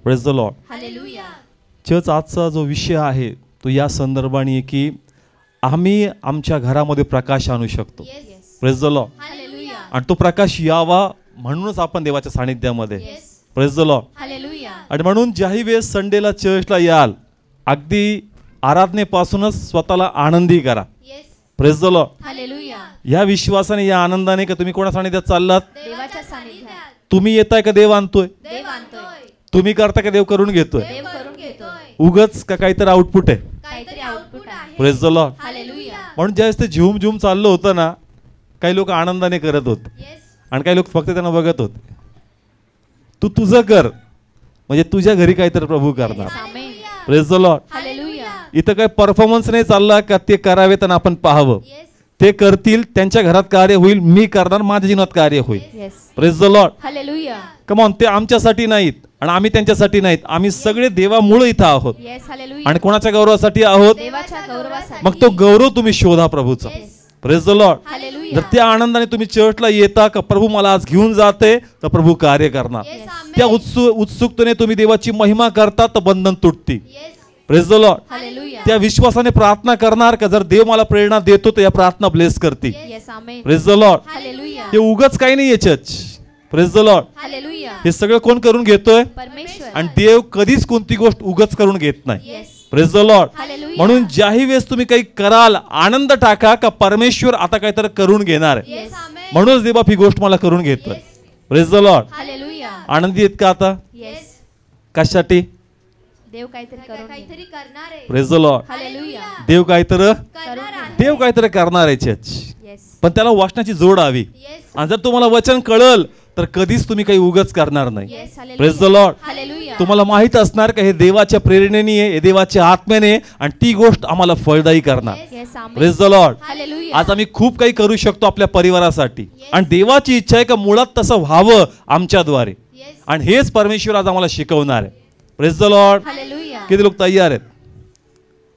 Praise the Lord. Hallelujah. Church आजचा जो विषय आहे तो या संदर्भाने आहे की आम्ही आमच्या घरामध्ये प्रकाश आणू शकतो. Praise the Lord. हालेलुया. आणि तो प्रकाश यावा म्हणूनच आपण देवाच्या सानिध्यामध्ये. Praise the Lord. हालेलुया. आणि म्हणून ज्याही वेळेस संडेला चर्चला याल अगदी आराधनेपासूनच स्वतःला आनंदी करा. Praise the Lord. हालेलुया. या विश्वासाने या आनंदाने का तुम्ही कोणा सानिध्यात चाललात. देवाच्या सानिध्यात. तुम्ही येताय का देव आणतोय. देव आणतोय. तुम्ही करता का देव करून घेतोय. देव करून घेतोय. उगच का काहीतरी आउटपुट आहे. काहीतरी आउटपुट आहे. Praise the Lord. हालेलुया. म्हणून ज्यावेळेस ते झूम झूम चाललं होतं ना काही लोक आनंदाने करत होते आणि काही लोक फक्त त्यांना बघत होते. तू तुझं कर म्हणजे तुझ्या घरी काहीतरी प्रभू करणार. Amen. Praise the Lord. Hallelujah. इथं काही परफॉर्मन्स नाही चालला का ते करावेत आणि आपण पाहावं. ते करतील त्यांच्या घरात कार्य होईल. मी करणार माझ्या जीवनात कार्य होईल. Yes. Praise the Lord. Hallelujah. Come on. ते आमच्यासाठी नाहीत आणि आम्ही त्यांच्यासाठी नाहीत. आम्ही सगळे देवामुळे इथं आहोत. येस. हालेलुया. आणि कोणाच्या गौरवासाठी आहोत. देवाच्या गौरवासाठी. मग तो गौरव तुम्ही शोधा प्रभूचा. Praise the Lord. हालेलुया. जर त्या आनंदाने तुम्ही चर्चला येता का प्रभू मला आज घेऊन जाते तर प्रभू कार्य करणार. त्या उत्सुकतेने तुम्ही देवाची महिमा करता तर बंधन तुटती. Praise the Lord. हालेलुया. त्या विश्वासाने प्रार्थना करणार का जर देव मला प्रेरणा देतो तर या प्रार्थना ब्लेस करती. Yes. Amen. Praise the Lord. Hallelujah. हे उगाच काही नाहीये church. Praise the Lord. Hallelujah. हे सगळं कोण करून घेतोय. परमेश्वर. आणि देव कधीच कोणती गोष्ट उगाच करून घेत नाही. Yes. Praise the Lord. Hallelujah. म्हणून ज्याही वेळेस तुम्ही काही कराल आनंद टाका का परमेश्वर आता काहीतरी करून घेणार आहे. येस. म्हणूनच देवबाप ही गोष्ट मला करून घेतोय. Praise the Lord. हालेलुया. आनंदी आहेत का आता. येस. कशासाठी. देव काहीतरी करणार आहे. Praise the Lord. हालेलुया. देव काहीतरी करणार आहे चर्च. येस. पण त्याला वाचनाची जोड हवी. आणि जर तुम्हाला वचन कळल तर कधीच तुम्ही काही उगाच करणार नाही. Yes. Hallelujah. Praise the Lord. Hallelujah. तुम्हाला माहित असणार का हे देवाच्या प्रेरणेने आहे, हे देवाच्या आत्म्याने आणि ती गोष्ट आम्हाला फळदायी करणार. Yes. Amen. Praise the Lord. Hallelujah. आज आम्ही खूप काही करू शकतो आपल्या परिवारासाठी आणि देवाची इच्छा आहे का मुळात तसं व्हावं आमच्याद्वारे आणि हेच परमेश्वर आज आम्हाला शिकवणार आहे. Praise the Lord. हालेलुया. किती लोक तयार आहेत.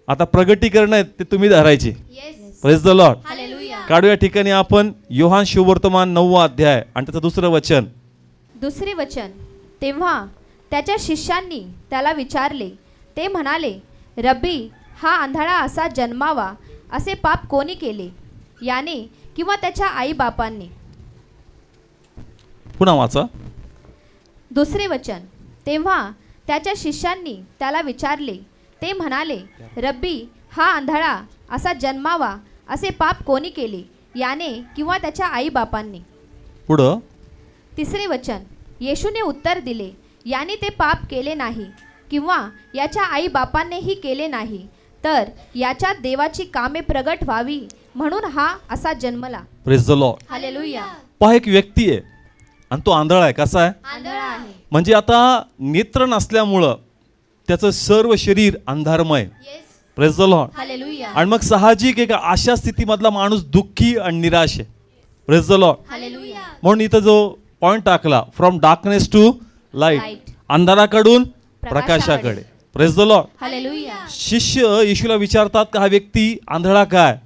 आता प्रगटीकरण आहेत ते तुम्ही धरायचे. Yes. Praise the Lord. Hallelujah. काढू या ठिकाणी आपण योहान शुभवर्तमान 9वा अध्याय आणि त्याचं दुसरं वचन. दुसरे वचन. तेव्हा त्याच्या शिष्यांनी त्याला विचारले. ते म्हणाले, रब्बी, हा आंधळा असा जन्मावा असे पाप कोणी केले, याने किंवा त्याच्या आई बापांनी. पुन्हा वाचा. दुसरे वचन. तेव्हा त्याच्या शिष्यांनी त्याला विचारले. ते म्हणाले, रब्बी, हा आंधळा असा जन्मावा असे पाप कोणी केले, याने किंवा त्याच्या आई बापांनी. पुढं. तिसरे वचन. येशूने उत्तर दिले, याने ते पाप केले नाही किंवा याच्या आई बापांनीही केले नाही, तर याच्यात देवाची कामे प्रगट व्हावी म्हणून हा असा जन्मला. Praise the Lord. हालेलुया. पहा एक व्यक्ती आहे आणि तो आंधळा आहे. कसा आहे. आंधळा आहे. म्हणजे आता नेत्र नसल्यामुळं त्याचं सर्व शरीर अंधारमय. Praise the Lord. हालेलुया. आणि मग साहजिक आहे का अशा स्थितीमधला माणूस दुःखी आणि निराश आहे. Praise the Lord. हालेलुया. म्हणून इथं जो पॉइंट टाकला फ्रॉम डार्कनेस टू लाईट, अंधाराकडून प्रकाशाकडे. Praise the Lord. हालेलुया. शिष्य येशूला विचारतात का हा व्यक्ती आंधळा काय,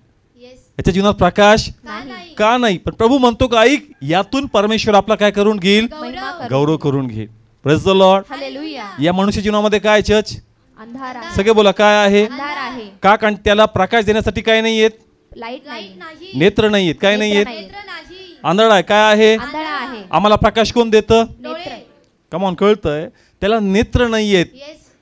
याच्या जीवनात प्रकाश नाही. का नाही. पण प्रभू म्हणतो का ऐक, यातून परमेश्वर आपला काय करून घेईल, महिमा करून. गौरव करून घेईल. Praise the Lord. हालेलुया. या मनुष्य जीवनामध्ये काय चर्च, अंधार आहे. सगळे बोला काय आहे. अंधार आहे. का, कारण त्याला प्रकाश देण्यासाठी काय नाही येत, लाईट नाही. नेत्र नाही येत. काय नाही येत, नेत्र आंधळा आहे. काय आहे, आंधळा आहे. आम्हाला प्रकाश कोण देतं, नेत्र. कमॉन कळतंय. त्याला नेत्र नाही येत,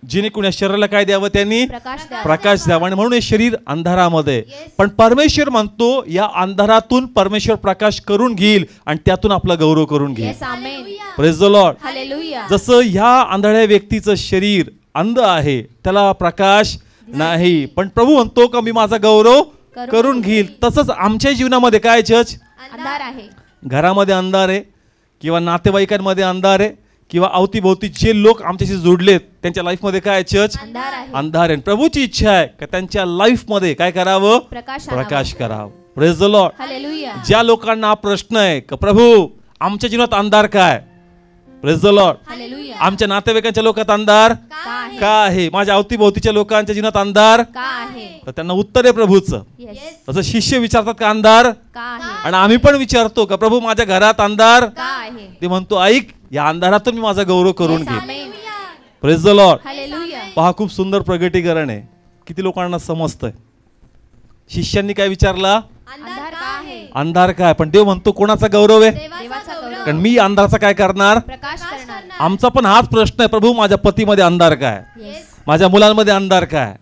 जेणेकरून या शरीराला काय द्यावं, त्यांनी प्रकाश द्यावा. प्रकाश द्यावा. आणि म्हणून हे शरीर अंधारामध्ये. पण परमेश्वर म्हणतो या अंधारातून परमेश्वर प्रकाश करून घेईल आणि त्यातून आपला गौरव करून घेईल. Yes. Amen. Praise the Lord. Hallelujah. जसं ह्या आंधळ्या व्यक्तीचं शरीर अंध आहे, त्याला प्रकाश नाही, पण प्रभू म्हणतो का मी माझा गौरव करून घेईल. तसंच आमच्या जीवनामध्ये काय चर्च, अंधार आहे. घरामध्ये अंधार आहे किंवा नातेवाईकांमध्ये अंधार आहे किंवा अवतीभोवती जे लोक आमच्याशी जोडलेत त्यांच्या लाईफमध्ये काय चर्च, अंधार आहे. अंधार आहे. प्रभूची इच्छा आहे का त्यांच्या लाईफमध्ये काय करावं, प्रकाश करावं. Praise the Lord. हालेलुया. ज्या लोकांना हा प्रश्न आहे का प्रभू आमच्या जीवनात अंधार काय, प्रेज द लॉर्ड. हालेलुया. आमच्या नातेवाईकांच्या लोकात अंधार का आहे, माझ्या अवतीभोवतीच्या लोकांच्या जीवनात अंधार का आहे. तर त्यांना उत्तर आहे प्रभूचं. येस. तसं शिष्य विचारतात का अंधार, का आहे. आणि आम्ही पण विचारतो का प्रभू माझ्या घरात अंधार. का आहे. ते म्हणतो ऐक, या अंधारातून मी माझा गौरव करून येस. घेईन. Amen. Praise the Lord. Hallelujah. पहा खूप सुंदर प्रगटीकरण आहे. किती लोकांना समजतंय. शिष्यांनी काय विचारला? अंधार का आहे? अंधार काय, पण देव म्हणतो कोणाचा गौरव आहे? देवाचा गौरव. कारण मी अंधाराचा काय करणार? प्रकाश करणार. आमचा पण हाच प्रश्न आहे, प्रभू माझ्या पतीमध्ये अंधार काय, येस. माझ्या मुलांमध्ये अंधार काय,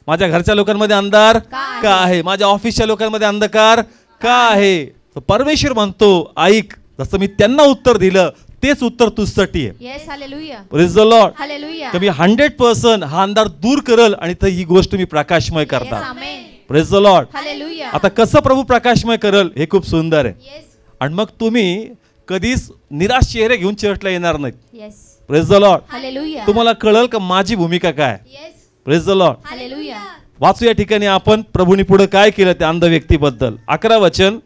माझ्या घरच्या लोकांमध्ये अंधार का आहे, माझ्या ऑफिसच्या लोकांमध्ये अंधकार का आहे. तर परमेश्वर म्हणतो ऐक, जसं मी त्यांना उत्तर दिलं तेच उत्तर तुझ्यासाठी आहे. Yes. Hallelujah. Praise the Lord. Hallelujah. तर मी 100% हा अंधार दूर करल आणि तर ही गोष्ट मी प्रकाशमय करतात. Amen. Praise the Lord. Hallelujah. आता कसं प्रभू प्रकाशमय करल हे खूप सुंदर आहे. येस. आणि मग तुम्ही कधीच निराश चेहरे घेऊन चर्चला येणार नाहीत. Yes. Praise the Lord. Hallelujah. तुम्हाला कळल का माझी भूमिका काय. Yes. Praise the Lord. Hallelujah. वाचू या ठिकाणी आपण प्रभूनी पुढे काय केलं त्या अंध व्यक्तीबद्दल. 11 वचन.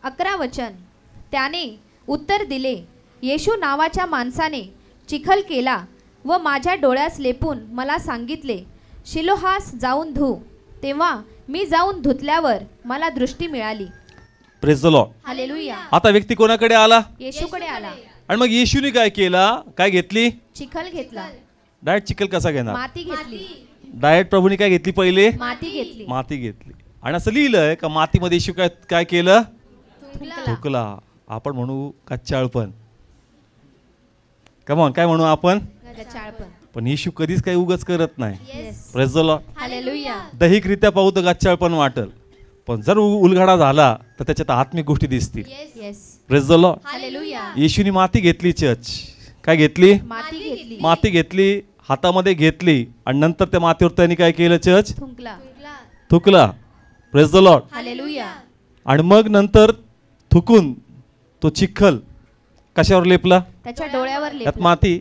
11 वचन. त्याने उत्तर दिले, येशू नावाच्या माणसाने चिखल केला व माझ्या डोळ्यास लेपून मला सांगितले, शिलोहास जाऊन धु. तेव्हा मी जाऊन धुतल्यावर मला दृष्टी मिळाली. Praise the Lord. हालेलुया. आता व्यक्ती कोणाकडे आला? येशूकडे आला. आणि मग येशूने काय केला? काय घेतली? चिखल घेतला. डायरेक्ट चिखल कसा घेणार? माती घेतली. डायरेक्ट प्रभूने काय घेतली? पहिले माती घेतली. माती घेतली. आणि असं लिहिलंय का मातीमध्ये येशू काय काय केलं? थुंकला. थुकला. आपण म्हणू कच्चाळपण. कमॉन काय म्हणू आपण? गचाळपण. पण येशू कधीच काही उगाच करत नाही. Yes. Praise the Lord. Hallelujah. दैहिकरित्या पाहू तर गच्चाळपण वाटेल, पण जर उलगडा झाला तर त्याच्यात आत्मिक गोष्टी दिसतील. Yes. Praise the Lord. Hallelujah. येशूनी माती घेतली. चर्च काय घेतली? माती घेतली. माती घेतली, हातामध्ये घेतली आणि नंतर त्या मातीवर त्यांनी काय केलं? चर्च थुंकला. थुकला. Praise the Lord. हालेलुया. आणि मग नंतर थुकून तो चिखल कशावर लेपला? त्याच्या डोळ्यावर त्यात लेपला. माती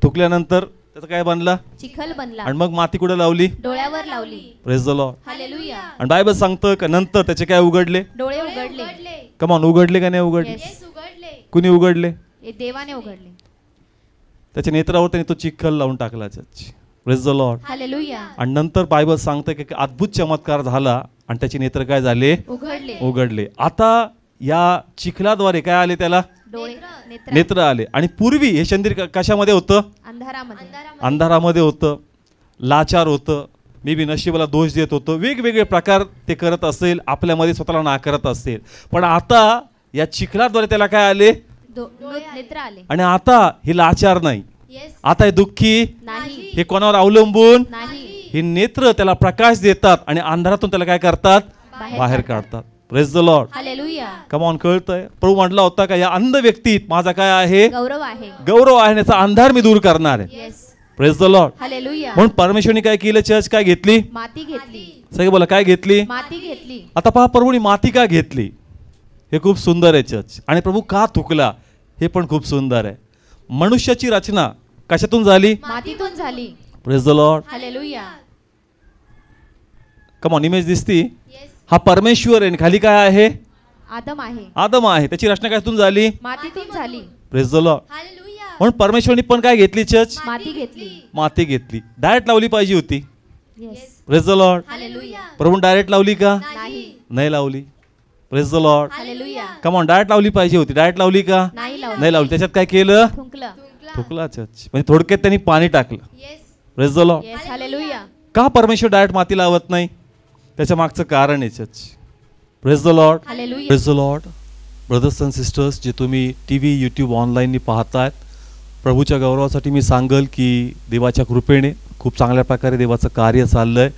थुकल्यानंतर त्याचं काय बनला? चिखल बनला. आणि मग माती कुठे लावली? डोळ्यावर लावली. Praise the Lord. हालेलुया. आणि बायबल सांगतं का नंतर त्याचे काय उघडले? डोळे उघडले. कमान उघडले का नाही उघडले? येस. कुणी उघडले? हे देवाने उघडले. त्याच्या नेत्रावर त्याने तो चिखल लावून टाकला. Praise the Lord. हालेलुया. आणि नंतर बायबल सांगतं की अद्भुत चमत्कार झाला आणि त्याचे नेत्र काय झाले? उघडले. उघडले. आता या चिखलाद्वारे काय आले? त्याला डोळे. नेत्र आले. आणि पूर्वी हे शरीर कशामध्ये होतं? अंधारामध्ये. अंधारामध्ये होतं, लाचार होतं, मी बी नशिबाला दोष देत होतो, वेगवेगळे प्रकार ते करत असेल, आपल्यामध्ये स्वतःला नाकारत असेल. पण आता या चिखलाद्वारे त्याला काय आले? नेत्र आले. आणि आता हे लाचार नाही, आता हे दुःखी नाही. हे कोणावर अवलंबून नाही. हे नेत्र त्याला प्रकाश देतात आणि अंधारातून त्याला काय करतात? बाहेर काढतात. Praise the Lord. Hallelujah. Come on. कळतंय? प्रभू म्हटला होता का या अंध व्यक्तीत माझा काय आहे? गौरव आहे. गौरव आहे, याचा अंधार मी दूर करणार आहे. Yes. Praise the Lord. Hallelujah. म्हणून परमेश्वरने काय केलं? चर्च काय घेतली? माती घेतली. सगळे बोला काय घेतली? माती घेतली. आता पहा प्रभूने माती का घेतली हे खूप सुंदर आहे. चर्च. आणि प्रभू का थुकला हे पण खूप सुंदर आहे. मनुष्याची रचना कशातून झाली? मातीतून झाली. Praise the Lord. Hallelujah. Come on. Image दिसती? हा परमेश्वर आहे, खाली काय आहे? आदम आहे. आदम आहे. त्याची रचना कशातून झाली? मातीतून झाली. Praise the lord. म्हणून परमेश्वरने पण काय घेतली? चर्च माती घेतली. माती घेतली. डायरेक्ट लावली पाहिजे होती. Yes. Praise the Lord. Hallelujah. Prabhu direct लावली का? नाही. नाही लावली. Praise the Lord. Hallelujah. Come on. Direct लावली पाहिजे होती. डायरेक्ट लावली का? नाही लावली. नाही लावली. त्याच्यात काय केलं? थुंकलं. थुकला. चर्च म्हणजे थोडक्यात त्यांनी पाणी टाकलं. Praise the Lord. Yes. Hallelujah. का परमेश्वर डायरेक्ट माती लावत नाही? त्याच्या मागचं कारण आहे. Church. Praise the Lord. Hallelujah. Praise the Lord. Brothers and sisters जे तुम्ही TV YouTube ऑनलाईननी पाहतायत, प्रभूच्या गौरवासाठी मी सांगल की देवाच्या कृपेने खूप चांगल्या प्रकारे देवाचं कार्य चाललं आहे.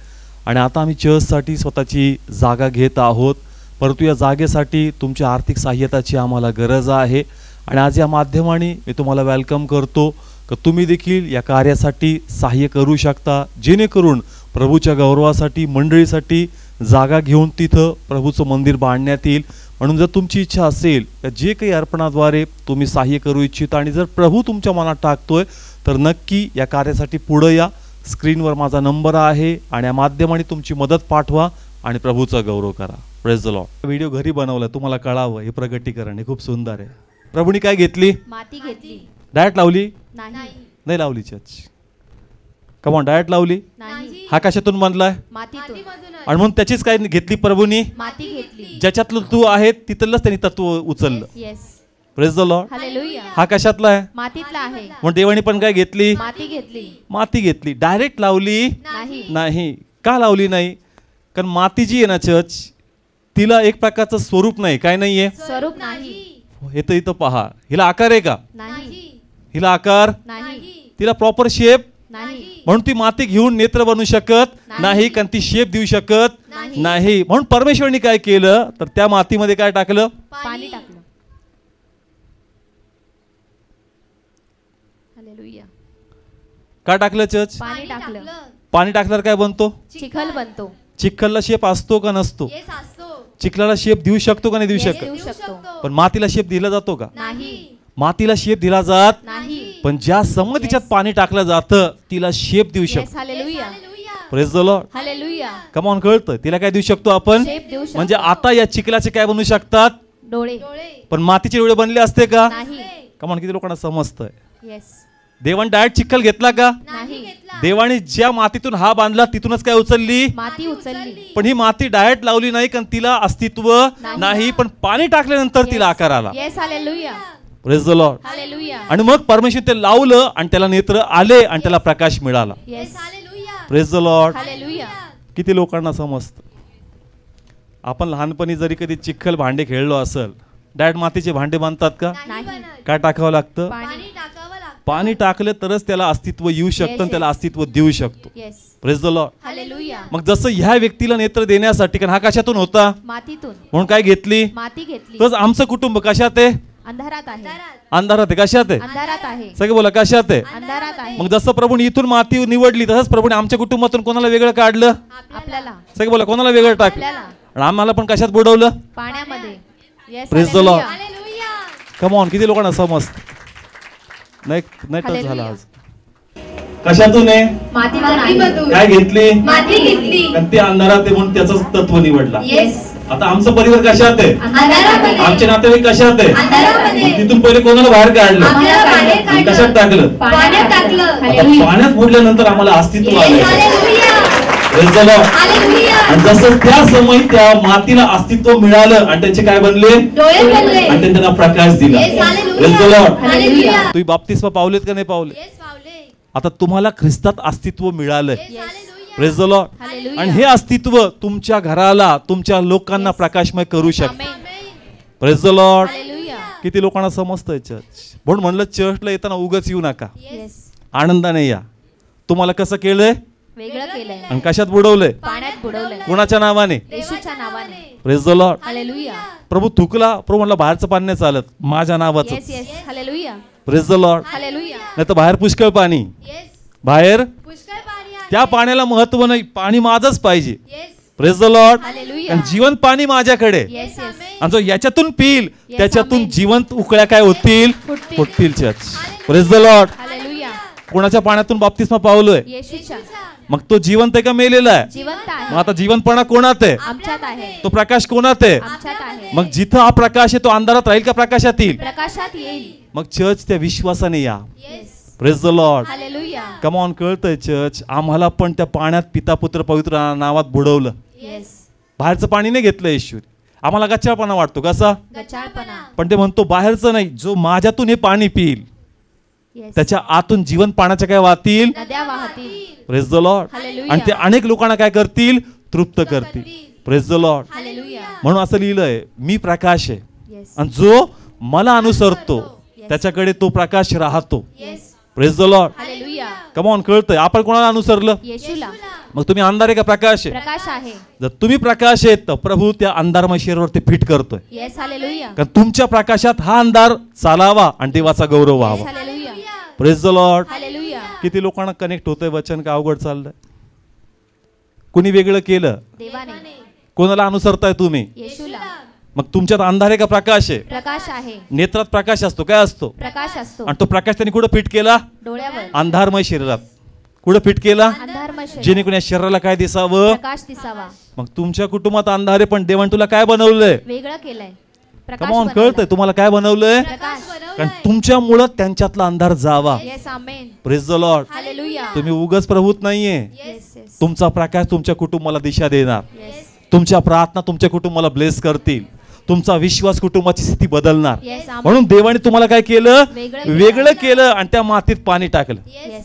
आणि आता आम्ही चर्चसाठी स्वतःची जागा घेत आहोत, परंतु या जागेसाठी तुमच्या आर्थिक सहाय्यताची आम्हाला गरज आहे. आणि आज या माध्यमाने मी तुम्हाला वेलकम करतो की तुम्ही देखील या कार्यासाठी सहाय्य करू शकता, जेणेकरून प्रभूच्या गौरवासाठी मंडळीसाठी जागा घेऊन तिथं प्रभूचं मंदिर बांधण्यात येईल. म्हणून जर तुमची इच्छा असेल तर जे काही अर्पणाद्वारे तुम्ही सहाय्य करू इच्छिता आणि जर प्रभू तुमच्या मनात टाकतोय तर नक्की या कार्यासाठी पुढे या. स्क्रीनवर माझा नंबर आहे आणि या माध्यमाने तुमची मदत पाठवा आणि प्रभूचा गौरव करा. Praise the Lord. व्हिडिओ घरी बनवला तुम्हाला कळावं, हे प्रगटीकरण हे खूप सुंदर आहे. प्रभूने काय घेतली? माती घेतली. डायरेक्ट लावली? नाही. नाही लावली. चर्च. Come on. डायरेक्ट लावली? नाही. हा कशातून बनलाय? मातीतून. आणि म्हणून त्याचीच काय घेतली प्रभूनी? माती घेतली. ज्याच्यातलं तू आहे तिथलंच त्यांनी तत्व उचललं. Yes. Praise the Lord. Hallelujah. हा कशातला आहे? मातीतला आहे. मग देवाने पण काय घेतली? माती घेतली. माती घेतली. डायरेक्ट लावली नाही. नाही. का लावली नाही? कारण माती जी आहे ना चर्च, तिला एक प्रकारचं स्वरूप नाही. काय नाहीये? स्वरूप नाही. हे तर इथं पहा, हिला आकार आहे का? नाही. हिला आकार नाही. तिला प्रॉपर शेप नाही. म्हणून ती माती घेऊन नेत्र बनवू शकत नाही, कारण ती शेप देऊ शकत नाही. म्हणून परमेश्वराने काय केलं तर त्या मातीमध्ये काय टाकलं? पाणी टाकलं. हालेलुया. का टाकलं चर्च? पाणी टाकलं. पाणी टाकल्यावर काय बनतो? चिखल बनतो. चिखलला शेप असतो का नसतो? चिखलाला शेप देऊ शकतो का नाही देऊ शकत? देऊ शकतो. पण मातीला शेप दिला जातो का? नाही. मातीला शेप दिला जात नाही. पण ज्या संमतीच्यात पाणी टाकलं जातं तिला शेप देऊ येस. शकतो. Hallelujah. Praise the Lord. Hallelujah. Come on, कळतं तिला काय देऊ शकतो आपण? शेप देऊ शकतो. म्हणजे आता या चिखलाचे काय बनवू शकतात? डोळे. पण मातीचे डोळे बनले असते का? नाही. कम ऑन, किती लोकांना समजतंय? येस. देवाने डायरेक्ट चिखल घेतला का? नाही. देवाने ज्या मातीतून हा बांधला तिथूनच काय उचलली? माती उचलली. पण ही माती डायरेक्ट लावली नाही, कारण तिला अस्तित्व नाही. पण पाणी टाकल्यानंतर तिला आकार आला. Yes. Hallelujah. Praise the Lord. Hallelujah. आणि मग परमेश्वर ते लावलं आणि त्याला नेत्र आले आणि त्याला प्रकाश मिळाला. Yes. Praise the Lord. Hallelujah. किती लोकांना समजतं? आपण लहानपणी जरी कधी चिखल भांडे खेळलो असेल, डायरेक्ट मातीचे भांडे बांधतात का? नाही. काय टाकावं लागतं? पाणी. पाणी टाकलं तरच त्याला अस्तित्व येऊ शकतं आणि त्याला अस्तित्व देऊ शकतो. Yes. Praise the Lord. Hallelujah. मग जसं ह्या व्यक्तीला नेत्र देण्यासाठी, कारण हा कशातून होता? मातीतून. म्हणून काय घेतली? माती घेतली. तसं आमचं कुटुंब कशात आहे? अंधारात आहे. अंधारात आहे. कशात आहे? अंधारात आहे. सगळे बोला, कशात आहे? अंधारात आहे. मग जसं प्रभूने इथून माती निवडली तसंच प्रभूने आमच्या कुटुंबातून कोणाला वेगळं काढलं? आपल्याला. सगळे बोला, कोणाला वेगळं टाकलं? आपल्याला. आणि आम्हाला पण कशात बुडवलं? पाण्यामध्ये. Yes. Praise the hallelujah. Lord. Come on, किती लोकांना समजतं? नाही नाही, टच झाला आज. कशातून आहे? मातीतून. काय घेतली? माती घेतली. कारण ते अंधारात आहे म्हणून त्याचं तत्व निवडला. येस. आता आमचा परिवार कशात आहे? अंधारामध्ये. आमचे नातेवाईक कशात आहे? अंधारामध्ये. मग तिथून पहिले कोणाला बाहेर काढलं? आपल्याला बाहेर आणि काढलं. कशात टाकलं? पाण्यात टाकलं. आता हालेलुया. पाण्यात बुडल्यानंतर आम्हाला अस्तित्व येस. आलं. Hallelujah. Praise the Lord. Hallelujah. आणि जसं त्या समयी त्या मातीला अस्तित्व मिळालं आणि त्याचे काय बनले? डोळे बनले. आणि त्यांना प्रकाश दिला. Yes. Hallelujah. Praise the Lord. Hallelujah. तुम्ही बाप्तिस्मा पावलेत का नाही पावले? आता तुम्हाला ख्रिस्तात अस्तित्व मिळालंय. Praise the Lord. हालेलुया. आणि हे अस्तित्व तुमच्या घराला, तुमच्या लोकांना प्रकाशमय करू शकते. Amen. Praise the Lord. Hallelujah. किती लोकांना समजतंय चर्च? म्हणून म्हणलं चर्चला येताना उगाच येऊ नका, येस. आनंदाने या. तुम्हाला कसं केलंय वेगळं केलंय. आणि कशात बुडवलंय? पाण्यात बुडवलंय. कोणाच्या नावाने? येशूच्या नावाने. Praise the Lord. हालेलुया. प्रभू थुकला, प्रभू म्हणला बाहेरचं पाणी नाही चालत, माझ्या नावाचं. Yes. Yes. Hallelujah. Praise the Lord. Hallelujah. नाही तर बाहेर पुष्कळ पाणी, बाहेर त्या पाण्याला महत्व नाही, पाणी माझंच पाहिजे. Praise the Lord. हालेलुया. आणि जिवंत पाणी माझ्याकडे. येस. येस. आणि जो याच्यातून पिईल Yes, त्याच्यातून amen. जिवंत उकळ्या काय होतील? फुटतील. फुटतील church. Praise the Lord. Hallelujah. कोणाच्या पाण्यातून बाप्तिस्मा पावलोय? येशूच्या. मग तो जिवंत आहे का मेलेला आहे? जिवंत मग आहे. आता जिवंतपणा कोणात आहे? आमच्यात आहे. तो प्रकाश कोणात आहे? आमच्यात आहे. मग जिथं हा प्रकाश आहे तो अंधारात राहील का प्रकाशात येईल? प्रकाशात येईल. मग चर्च त्या विश्वासाने या. Yes. Praise the Lord. Hallelujah. Come on, कळतंय चर्च? आम्हाला पण त्या पाण्यात पिता पुत्र पवित्र नावात बुडवलं. येस. बाहेरचं पाणी नाही घेतलं येशू. आम्हाला गच्चाळपणा वाटतो कसा, गचाळपणा. पण ते म्हणतो बाहेरचं नाही, जो माझ्यातून हे पाणी पिईल येस. त्याच्या आतून जीवन पाण्याच्या काय वाहतील? नद्या वाहतील. Praise the Lord. हालेलुया. आणि ते अनेक लोकांना काय करतील? तृप्त करतील. Praise the Lord. हालेलुया. म्हणून असं लिहिलंय, मी प्रकाश आहे येस. आणि जो मला अनुसरतो त्याच्याकडे तो प्रकाश राहतो. Yes. Praise the Lord. Hallelujah. Come on, कळतंय? आपण कोणाला अनुसरलं? येशूला. मग तुम्ही अंधार आहे का प्रकाश आहे? प्रकाश आहे. जर तुम्ही प्रकाश आहेत तर प्रभू त्या अंधारमय शरीरावरती फिट करतोय, येस. हालेलुया. कारण तुमच्या प्रकाशात हा अंधार चालावा आणि देवाचा गौरव येस. व्हावा. Hallelujah. Praise the Lord. Hallelujah. किती लोकांना कनेक्ट होतंय वचन का अवघड चाललंय? कुणी वेगळं केलं? देवाने. कोणाला अनुसरताय तुम्ही? येशूला. मग तुमच्यात अंधार आहे का प्रकाश आहे? प्रकाश आहे. नेत्रात प्रकाश असतो, काय असतो? प्रकाश असतो. आणि तो प्रकाश त्यांनी कुठं फिट केला? डोळ्यावर. अंधारमय शरीरात. कुठं फिट केला? अंधारमय शरीर. जेणेकरून या शरीराला काय दिसावं? प्रकाश दिसावा. मग तुमच्या कुटुंबात अंधार आहे, पण देवाने तुला काय बनवलंय? वेगळं केलंय. प्रकाश कम ऑन, बनवलाय. कळतंय तुम्हाला काय बनवलंय? प्रकाश. कारण तुमच्यामुळं त्यांच्यातला अंधार जावा. Yes. Amen. Praise the Lord. Hallelujah. तुम्ही उगाच प्रभूत नाहीये. येस. येस. तुमचा प्रकाश तुमच्या कुटुंबाला दिशा देणार. येस. तुमच्या प्रार्थना तुमच्या कुटुंबाला ब्लेस करतील. तुमचा विश्वास कुटुंबाची स्थिती बदलणार. Yes, amen. म्हणून देवाने तुम्हाला काय केलं, वेगळं वेगळं केलं आणि त्या मातीत पाणी टाकलं. Yes.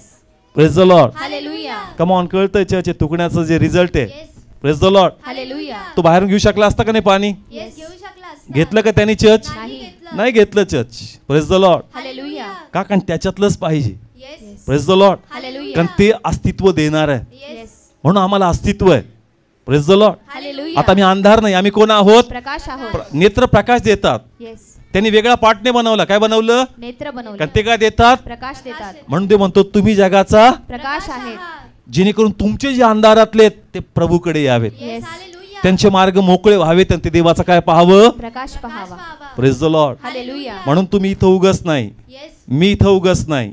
Praise the lord. Hallelujah. Come on, कळतंय चर्च तुकण्याचं जे रिझल्ट आहे. Yes. Praise the lord. Hallelujah. तो बाहेरून घेऊ शकला असता का नाही पाणी? Yes. घेऊ शकला असता. घेतलं का त्यांनी चर्च? नाही. नाही घेतलं church. Praise the lord. Hallelujah. का, कारण त्याच्यातलंच पाहिजे. Yes. Praise the lord. Hallelujah. कारण ते अस्तित्व देणार आहे. Yes. म्हणून आम्हाला अस्तित्व आहे. Praise the lord. Hallelujah. आता मी अंधार नाही, आम्ही कोण आहोत? प्रकाश आहोत. नेत्र प्रकाश देतात. Yes. त्यांनी वेगळा पार्टने बनवला. काय बनवलं? नेत्र बनवले. कारण ते काय देतात? प्रकाश देतात. म्हणून ते म्हणतो तुम्ही जगाचा प्रकाश आहेत. जेणेकरून तुमचे जे अंधारातले ते प्रभूकडे यावेत. Yes. त्यांचे मार्ग मोकळे व्हावेत आणि ते देवाचं काय पाहावं? प्रकाश पहावा. Praise the lord. Hallelujah. म्हणून तुम्ही इथं उगस नाही, Yes. मी इथं उगस नाही.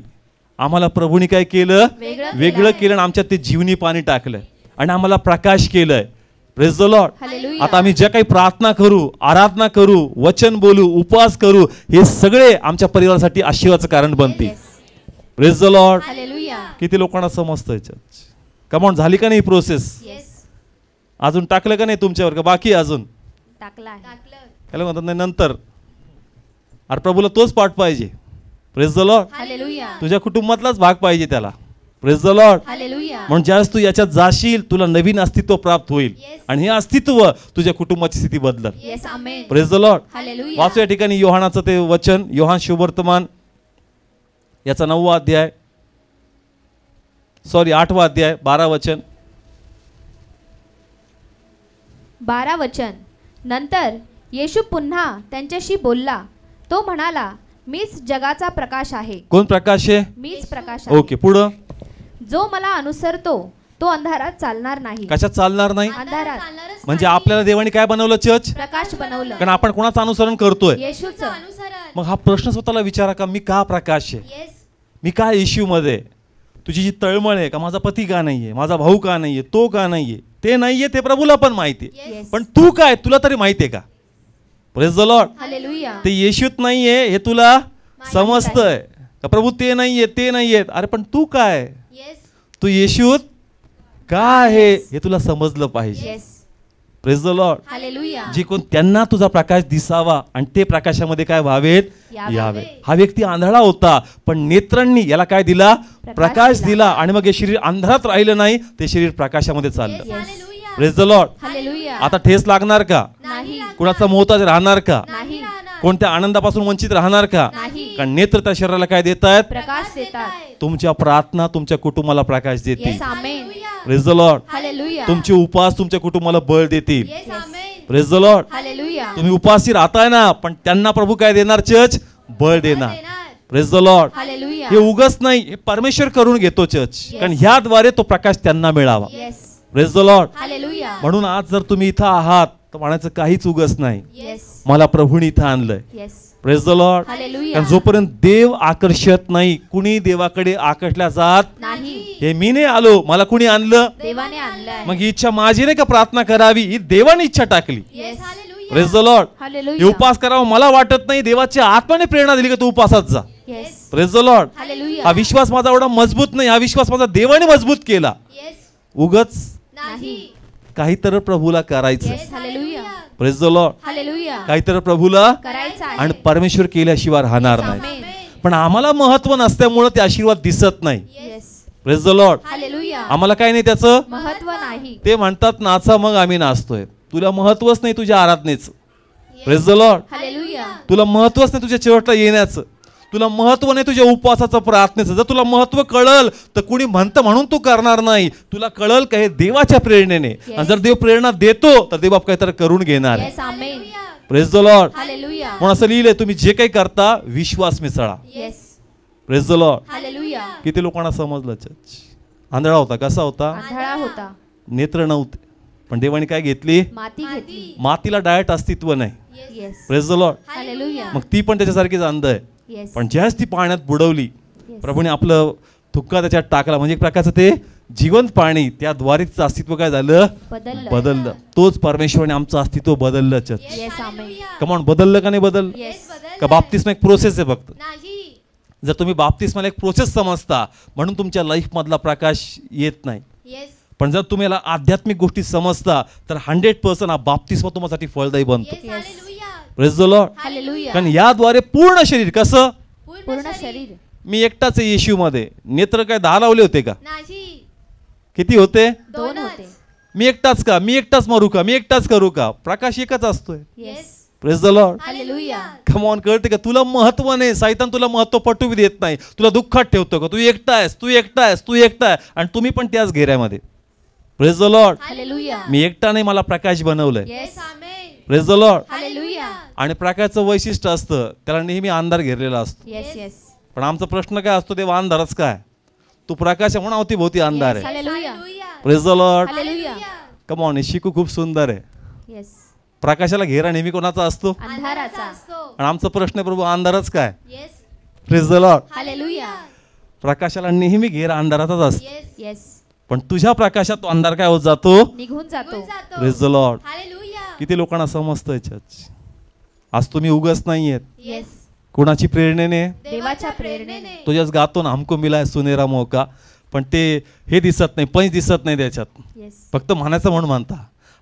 आम्हाला प्रभूने काय केलं? वेगळं वेगळं केलं आणि आमच्यात ते जीवनी पाणी टाकलंय आणि आम्हाला प्रकाश केलंय. Praise the lord. Hallelujah. आता आम्ही जे काही प्रार्थना करू, आराधना करू, वचन बोलू, उपवास करू, हे सगळे आमच्या परिवारासाठी आशीर्वादाचं कारण बनते. Yes. Praise the lord. Hallelujah. किती लोकांना समजतंय चर्च? कमॉन, झाली का नाही प्रोसेस? Yes. अजून टाकलं का नाही तुमच्यावर, का बाकी आहे अजून? टाकला आहे. त्याला म्हणतात नाही नंतर. अरे प्रभूला तोच पाठ पाहिजे. Praise the lord. Hallelujah. तुझ्या कुटुंबातलाच भाग पाहिजे त्याला. Praise the lord. Hallelujah. म्हणून ज्यावेळेस तू याच्यात जाशील तुला नवीन अस्तित्व प्राप्त होईल आणि हे अस्तित्व तुझ्या कुटुंबाची स्थिती बदलल. Yes. Amen. Praise the lord. Hallelujah. वाचू या ठिकाणी योहानाचं ते वचन, योहान शुभवर्तमान याचा 9वा अध्याय, 8वा अध्याय, 12 वचन. 12 वचन. नंतर येशू पुन्हा त्यांच्याशी बोलला. तो म्हणाला, मीच जगाचा प्रकाश आहे. कोण प्रकाश आहे? मीच प्रकाश आहे. ओके, पुढं. जो मला अनुसरतो तो अंधारात चालणार नाही. कशात चालणार नाही? अंधारात. म्हणजे आपल्याला देवाने काय बनवलं चर्च? प्रकाश बनवलं. कारण आपण कोणाचं अनुसरण करतोय? येशूचं. मग हा प्रश्न स्वतःला विचारा का, मी का प्रकाश आहे? मी का येशू मध्ये? तुझी जी तळमळ आहे का, माझा पती का नाहीये, माझा भाऊ का नाहीये, तो का नाहीये, ते नाहीये, ते प्रभूला पण माहिती आहे. Yes. पण तू काय, तुला तरी माहितीये का? Praise the lord. Hallelujah. ते येशूत नाहीये हे तुला समजतंय का? प्रभू ते नाहीये, ते नाहीयेत. अरे पण तू काय, तू येशूत का आहे हे तुला समजलं पाहिजे. Yes. Praise the lord. Hallelujah. जे कोण त्यांना तुझा प्रकाश दिसावा आणि ते प्रकाशामध्ये काय व्हावेत? यावे. हा व्यक्ती आंधळा होता पण नेत्रांनी याला काय दिला? प्रकाश दिला आणि मग हे शरीर अंधारात राहिलं नाही, ते शरीर प्रकाशामध्ये चाललं. Yes. Praise the lord. Hallelujah. आता ठेस लागणार का? नाही. कुणाचा मोहताज राहणार का? नाही. कोणत्या आनंदापासून वंचित राहणार का? नाही. कारण नेत्र त्या शरीराला काय देत आहेत? प्रकाश देतात. तुमच्या प्रार्थना तुमच्या कुटुंबाला प्रकाश देतील. Yes. Amen. Praise the lord. Hallelujah. तुमचे उपवास तुमच्या कुटुंबाला बळ देतील. Yes. Amen. Praise the lord. Hallelujah. तुम्ही उपासी राहताय ना, पण त्यांना प्रभू काय देणार? चर्च बळ देणार. Praise the lord. Hallelujah. हे उगच नाही, हे परमेश्वर करून घेतो चर्च, कारण ह्याद्वारे तो प्रकाश त्यांना मिळावा. Yes. Praise the lord. Hallelujah. म्हणून आज जर तुम्ही इथं आहात तर म्हणायचं काहीच उगस नाही, Yes. मला प्रभूने इथं आणलंय. Yes. Praise the lord. Hallelujah. कारण जोपर्यंत देव आकर्षत नाही, कुणी देवाकडे आकर्षल्या जात नाही. हे मी नाही आलो, मला कुणी आणलं? देवाने आणलाय. मग ही इच्छा माझी नाही का प्रार्थना करावी, ही देवाने इच्छा टाकली. Yes. Praise the Lord. हे Hallelujah. उपास करावं मला वाटत नाही, देवाची आत्माने प्रेरणा दिली का तू उपासात जा. Yes. Praise the lord. Hallelujah. हा विश्वास माझा एवढा मजबूत नाही, हा विश्वास माझा देवाने मजबूत केला. Yes. उगच नाही. काहीतरी प्रभूला करायचं. Yes. Hallelujah. Praise the lord. Hallelujah. काहीतरी प्रभूला करायचं आहे. आणि परमेश्वर केल्याशिवाय राहणार नाही. Amen. पण आम्हाला महत्व नसल्यामुळे ते आशीर्वाद दिसत नाही. Yes. Praise the lord. Hallelujah. आम्हाला काय नाही त्याचं महत्व नाही. ते म्हणतात नाचा, मग आम्ही नाचतोय. तुला महत्वच नाही तुझ्या आराधनेचं. Praise the lord. Hallelujah. तुला महत्वच नाही तुझ्या चर्चला येण्याचं, तुला महत्व नाही तुझ्या उपवासाचं, प्रार्थनेचं. जर तुला महत्व कळल तर कुणी म्हणतं म्हणून तू करणार नाही, तुला कळल का हे देवाच्या प्रेरणेने. आणि जर देव प्रेरणा देतो तर देव बाप काहीतरी करून घेणार आहे. Yes. Amen. Praise the lord. Hallelujah. म्हणून असं लिहिलंय, तुम्ही जे काही करता विश्वास मिसळा. Yes. Praise the lord. Hallelujah. किती लोकांना समजलं चर्च? आंधळा होता, कसा होता? आंधळा होता. नेत्र नव्हते, पण देवाने काय घेतली? माती घेतली. मातीला डायरेक्ट अस्तित्व नाही. Yes. Praise the lord. Hallelujah. मग ती पण त्याच्यासारखीच अंध आहे. Yes. पण ज्याच ती पाण्यात बुडवली, Yes. प्रभूने आपलं थुक्का त्याच्यात टाकला, म्हणजे एक प्रकारचं ते जिवंत पाणी, त्याद्वारे तिचं अस्तित्व काय झालं? बदललं. तोच परमेश्वराने आमचं अस्तित्व बदललं. Church Yes. Amen. कमॉन, बदललं का नाही बदललं? Yes. का बाप्तिस्मा एक प्रोसेस आहे फक्त? नाही. जर तुम्ही बाप्तिस्माला एक प्रोसेस समजता म्हणून तुमच्या लाईफ मधला प्रकाश येत नाही. Yes. पण जर तुम्ही याला आध्यात्मिक गोष्टी समजता तर 100% हा बाप्तिस्मा तुमच्यासाठी फळदायी बनतो. Yes. Hallelujah. Praise the Lord. Hallelujah. कारण याद्वारे पूर्ण शरीर कसं, पूर्ण शरीर. मी एकटाच आहे येशूमध्ये. नेत्र काय 10 लावले होते का? नाही, किती होते? 2 होते. मी एकटाच का? मी एकटाच मरू का? मी एकटाच करू का? प्रकाश एकच असतोय. Yes. Praise the Lord. Hallelujah. Come on. कळते का? तुला महत्व नाही. सैतान तुला महत्व पटवू देत नाही. तुला दुःखात ठेवतो का? तू एकटा आहेस, तू एकटा आहेस, तू एकटा आहे. आणि तुम्ही पण त्याच घेऱ्यामध्ये. Praise the Lord. हालेलुया. मी एकटा नाही, मला प्रकाश बनवलंय. Yes. Amen. Praise the Lord. Hallelujah. आणि प्रकाशाचं वैशिष्ट्य असतं, त्याला नेहमी अंधार घेरलेला असतो. येस. येस. पण आमचा प्रश्न काय असतो, तेव्हा अंधारच काय? तू प्रकाश म्हणून अवतीभोवती अंधार आहे. Hallelujah. Praise the Lord. Hallelujah. Come on. शिकू खूप सुंदर आहे. येस. प्रकाशाला घेरा नेहमी कोणाचा असतो? अंधाराचा. आणि आमचा प्रश्न आहे, प्रभू अंधारच काय? Yes. Praise the Lord. Hallelujah. प्रकाशाला नेहमी घेरा अंधाराचाच असतो. येस. येस. पण तुझ्या प्रकाशात तो अंधार काय होत जातो? निघून जातो. Praise the Lord. हालेलुया. किती लोकांना समजतंय चर्च? आज तुम्ही उगाच नाहीयेत. येस. कोणाची प्रेरणेने? देवाच्या प्रेरणेने. तुझ्याच गातो ना, हमको मिला है सुनेरा मौका. पण ते हे दिसत नाही, पंच दिसत नाही त्याच्यात. येस. फक्त म्हणायचं म्हणून म्हणता,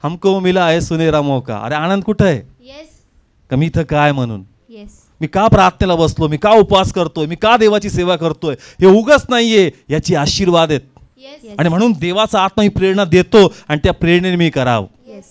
हमको मिला है सुनेरा मौका. अरे आनंद कुठं आहे? येस. का मी इथं काय म्हणून? येस. मी का प्रार्थनेला बसलो? मी का उपवास करतोय? मी का देवाची सेवा करतोय? हे उगाच नाहीये, याची आशीर्वाद आहेत. येस. आणि म्हणून देवाचा आत्मा मी प्रेरणा देतो आणि त्या प्रेरणेने मी करावं. Yes.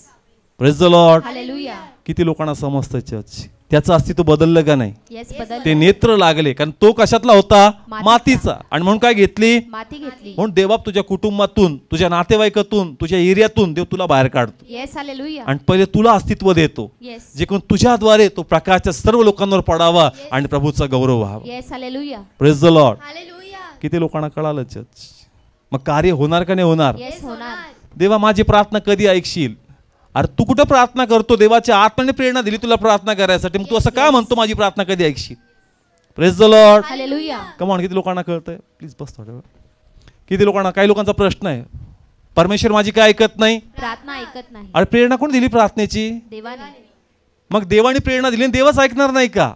Praise the Lord. Hallelujah. किती लोकांना समजतं चर्च? त्याचं अस्तित्व बदललं का नाही? येस. बदल. ते नेत्र लागले, कारण तो कशातला होता? मातीचा. मातीचा. आणि म्हणून काय घेतली? माती घेतली. म्हणून देवबाप तुझ्या कुटुंबातून, तुझ्या नातेवाईकातून, तुझ्या एरियातून देव तुला बाहेर काढतो येस. हालेलुया. आणि पहिले तुला अस्तित्व देतो, येस. जे कोण तुझ्याद्वारे तो प्रकाशच्या सर्व लोकांवर पडावा आणि प्रभूचा गौरव व्हावा. Yes. Hallelujah. Praise the Lord. Hallelujah. किती लोकांना कळालं चर्च? मग कार्य होणार का नाही होणार? येस. होणार. देवा माझी प्रार्थना कधी ऐकशील? अरे तू कुठं प्रार्थना करतो? देवाच्या आत्म्याने प्रेरणा दिली तुला प्रार्थना करायसाठी, मग तू असं काय म्हणतो माझी प्रार्थना कधी ऐकशील? Praise the Lord. Hallelujah. Come on. किती लोकांना कळतंय? प्लीज बस थोड्या वेळ. किती लोकांना? काही लोकांचा प्रश्न आहे, परमेश्वर माझी काय ऐकत नाही? प्रार्थना ऐकत नाही. अरे प्रेरणा कोण दिली प्रार्थनेची? देवाने. मग देवाने प्रेरणा दिली आणि देवच ऐकणार नाही का?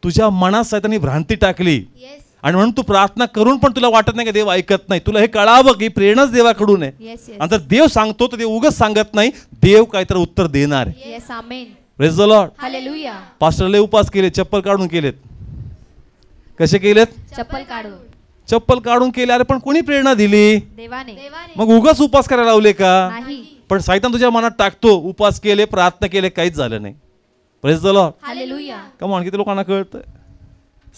तुझ्या मनात सैतानी भ्रांती टाकली येस. आणि म्हणून तू प्रार्थना करून पण तुला वाटत नाही का देव ऐकत नाही. तुला हे कळावं की प्रेरणाच देवाकडून आहे. येस. येस. आणि जर देव सांगतो तर देव उगाच सांगत नाही, देव काहीतरी उत्तर देणार आहे. Yes. Amen. Praise the Lord. Hallelujah. पास्टरले उपास केले, चप्पल काढून केलेत. कसे केलेत? चप्पल काढून. चप्पल काढून केले. अरे पण कोणी प्रेरणा दिली? देवाने. देवाने. मग उगाच उपास करायला लावले का? नाही. पण सैतान तुझ्या मनात टाकतो, उपास केले, प्रार्थना केले, काहीच झालं नाही. Praise the Lord. Hallelujah. Come on. किती लोकांना कळतंय?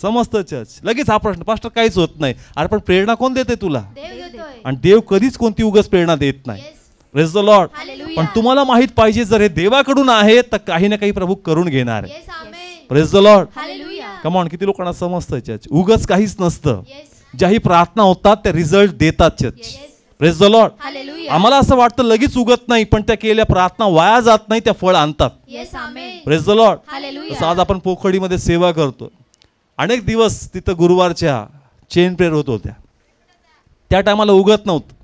समजतं चर्च? लगेच हा प्रश्न, पास्टर काहीच होत नाही. अरे पण प्रेरणा कोण देते तुला? देव देतोय. आणि देव कधीच कोणती उगाच प्रेरणा देत नाही. Yes. Praise the Lord. Hallelujah. पण तुम्हाला माहित पाहिजे, जर हे देवाकडून आहे तर काही ना काही प्रभू करून घेणार आहे. Yes. Amen. Praise the Lord. Hallelujah. Come on. किती लोकांना समजतं चर्च? उगाच काहीच नसतं. येस. ज्याही प्रार्थना होतात त्या रिझल्ट देतात church. Yes. Praise the Lord. Hallelujah. आम्हाला असं वाटतं लगेच उगत नाही, पण त्या केलेल्या प्रार्थना वाया जात नाही, त्या फळ आणतात. Yes. Amen. Praise the Lord. Hallelujah. तसं आज आपण पोखडीमध्ये सेवा करतो. अनेक दिवस तिथं गुरुवारच्या चेन प्रेयर होत होत्या. त्या टायमाला उगत नव्हतं.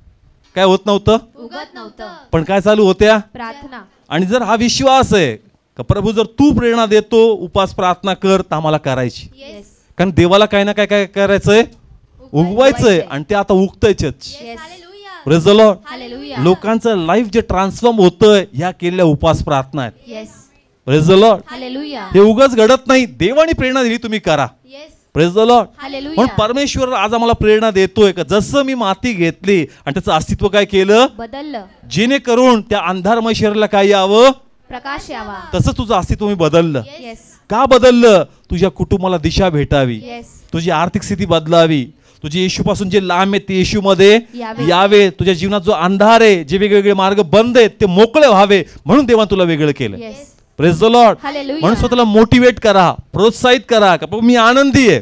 काय होत नव्हतं? उगत नव्हतं. पण काय चालू होत्या? प्रार्थना. आणि जर हा विश्वास आहे का प्रभू जर तू प्रेरणा देतो, उपास प्रार्थना कर, तर आम्हाला करायची. येस. कारण देवाला काही ना काय करायचंय? उगवायचंय. आणि ते आता उगतंय church. Yes. Hallelujah. Praise the Lord. Hallelujah. लोकांचं लाईफ जे ट्रान्सफॉर्म होतंय ह्या केलेल्या उपास प्रार्थना आहेत. Yes. Praise the Lord. Hallelujah. हे उगाच घडत नाही, देवाने प्रेरणा दिली, तुम्ही करा. Yes. Praise the Lord. Hallelujah. म्हणून परमेश्वर आज आम्हाला प्रेरणा देतोय का जसं मी माती घेतली आणि त्याचं अस्तित्व काय केलं, बदललं. जेणेकरून त्या अंधारमय शरीराला काय यावं, प्रकाश यावा. तसं तुझं अस्तित्व मी बदललं. येस. का बदललं? तुझ्या कुटुंबाला दिशा भेटावी, येस. तुझी आर्थिक स्थिती बदलावी, तुझे येशूपासून जे लांब आहेत ते येशूमध्ये यावे. यावे, तुझ्या जीवनात जो अंधार आहे, जे वेगवेगळे मार्ग बंद आहेत ते मोकळे व्हावे, म्हणून देवाने तुला वेगळं केलं. Yes. Praise the Lord. Hallelujah. म्हणून स्वतःला मोटिवेट करा, प्रोत्साहित करा का प्रभू मी आनंदी आहे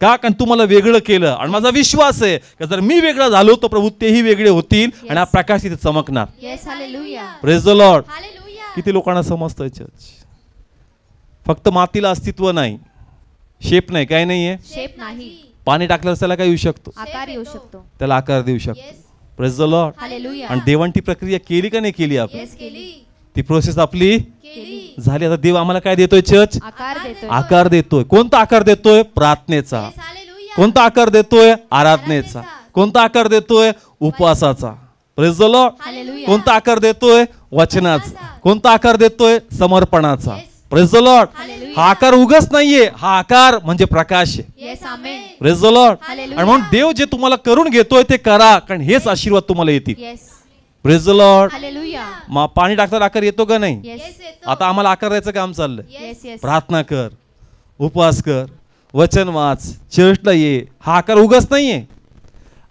का, कारण तू मला वेगळं केलं. आणि माझा विश्वास आहे की जर मी वेगळा झालो तर प्रभू तेही वेगळे होतील आणि हा प्रकाश तिथे चमकणार. Yes. Hallelujah. Praise the Lord. Hallelujah. किती लोकांना समजतंय चर्च? फक्त मातीला अस्तित्व नाही, शेप नाही, काय नाहीये. शेप नाही. पाणी टाकल्यावर त्याला काय येऊ शकतो? आकार येऊ शकतो. त्याला आकार देऊ शकतो. Yes. Praise the Lord. Hallelujah. आणि देवाने ती प्रक्रिया केली का नाही केली? आपण येस. केली. ती प्रोसेस आपली केली. झाली. आता देव आम्हाला काय देतोय चर्च? आकार देतोय. आकार देतोय. कोणता आकार देतोय? प्रार्थनेचा. येस. हालेलुया. कोणता आकार देतोय? आराधनेचा. कोणता आकार देतोय? उपवासाचा. Praise the Lord. हालेलुया. कोणता आकार देतोय? वचनाचा. कोणता आकार देतोय? समर्पणाचा. Yes. Praise the lord. Hallelujah. हा आकार उगाच नाहीये, हा आकार म्हणजे प्रकाश आहे. Yes amen. Praise the lord. Hallelujah. आणि म्हणून देव जे तुम्हाला करून घेतोय ते करा, कारण हेच आशीर्वाद तुम्हाला येतील. Yes praise the Lord. Hallelujah. मग पाणी टाकता आकार येतो का नाही? येस येस येतो. आता आम्हाला आकार द्यायचं काम चाललंय. येस येस प्रार्थना कर, उपवास कर, वचन वाच, चर्चला ये. हा आकार उगाच नाहीये.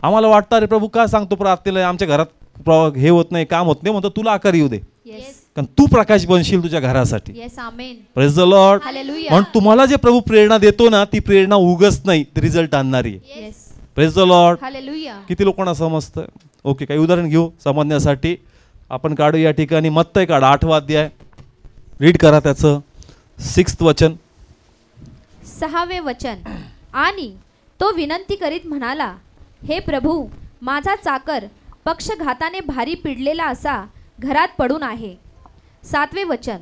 आम्हाला वाटतं अरे प्रभू काय सांगतो प्रार्थनेला, आमच्या घरात हे होत नाही, काम होत नाही, म्हणतो तुला आकार येऊ दे, येस कारण तू प्रकाश बनशील तुझ्या घरासाठी. Yes amen. Praise the Lord. Hallelujah. म्हणून तुम्हाला जे प्रभू प्रेरणा देतो ना, ती प्रेरणा उगाच नाही, रिझल्ट आणणारी आहे. Yes praise the Lord. Hallelujah. किती लोकांना समजतं? ओके, काही उदाहरण घेऊ समजण्यासाठी. आपण काढू या ठिकाणी मत्तय काढा 8वा अध्याय, रीड करा त्याचं 6th वचन. 6वे वचन. आणि तो विनंती करीत म्हणाला, हे प्रभू, माझा चाकर पक्षघाताने भारी पिडलेला असा घरात पडून आहे. 7वे वचन.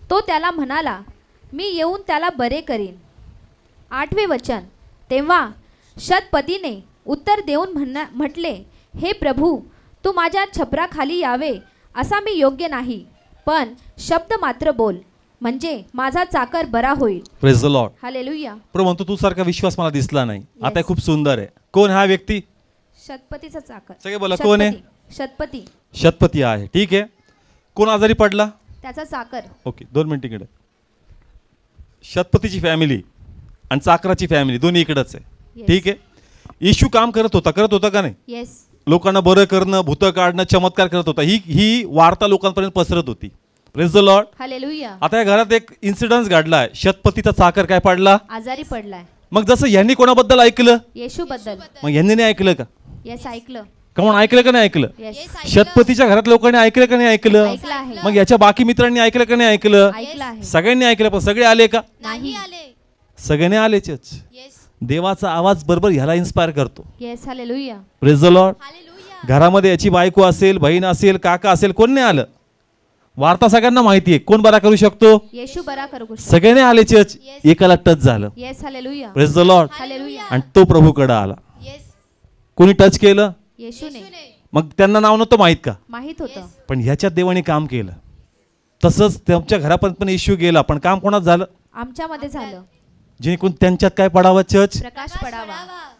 तो त्याला म्हणाला, मी येऊन त्याला बरे करीन. 8वे वचन. तेव्हा शतपतीने उत्तर देऊन म्हटले, हे प्रभू, तू माझ्या छपराखाली यावे असा मी योग्य नाही, पण शब्द मात्र बोल, म्हणजे माझा चाकर बरा होईल. Praise the Lord. हालेलुया. प्रभू म्हणतो तू सारखा विश्वास मला दिसला नाही. आता Yes. खूप सुंदर आहे. कोण हा व्यक्ती? शतपतीचा चाकर. सगळे बोला, कोण आहे? शतपती. शतपती आहे. ठीक आहे. कोण आजारी पडला? त्याचा चाकर. ओके, 2 मिनिट इकडे. शतपतीची फॅमिली आणि चाकराची फॅमिली दोन्ही इकडंच आहे. Yes. ठीक आहे. येशू काम करत होता का नाही? येस. लोकांना बरं करणं, भूतं काढणं, चमत्कार करत होता. ही वार्ता लोकांपर्यंत पसरत होती. Praise the Lord. हालेलुया. आता या घरात एक इन्सिडन्स घडलाय. शतपतीचा चाकर काय पडला? आजारी पडलाय. मग जसं यांनी कोणाबद्दल ऐकलं, येशू बद्दल. मग यांनी नाही ऐकलं का? येस ऐकलं. कोण ऐकलं का नाही ऐकलं? येस येस ऐकलं. शतपतीच्या घरात लोकांनी ऐकलं का नाही ऐकलं? ऐकलं आहे. मग याच्या बाकी मित्रांनी ऐकलं का नाही ऐकलं? ऐकलं आहे. सगळ्यांनी ऐकलं, पण सगळे आले का? नाही आले. सगळ्यांनी आलेच. येस. देवाचा आवाज बरोबर ह्याला इन्स्पायर करतो. Yes hallelujah. Praise the Lord. Hallelujah. घरामध्ये याची बायको असेल, बहीण असेल, काका असेल, कोण नाही आलं? वार्ता सगळ्यांना माहिती आहे. कोण बरा करू शकतो? येशू बरा करू शकतो. सगळ्यांनी आले चर्च, एकाला टच झालं. Yes hallelujah. Praise the Lord. Hallelujah. आणि तो प्रभूकडे आला. येस. कोणी टच केलं? येशूने. येशूने. मग त्यांना नाव नव्हतं माहित का? माहित होतं. पण ह्याच्यात देवाने काम केलं. तसंच त्यांच्या घरापर्यंत पण इश्यू गेला, पण काम कोणात झालं? आमच्यामध्ये झालं. जेणेकरून त्यांच्यात काय पडावं? चर्च. प्रकाश पडावा.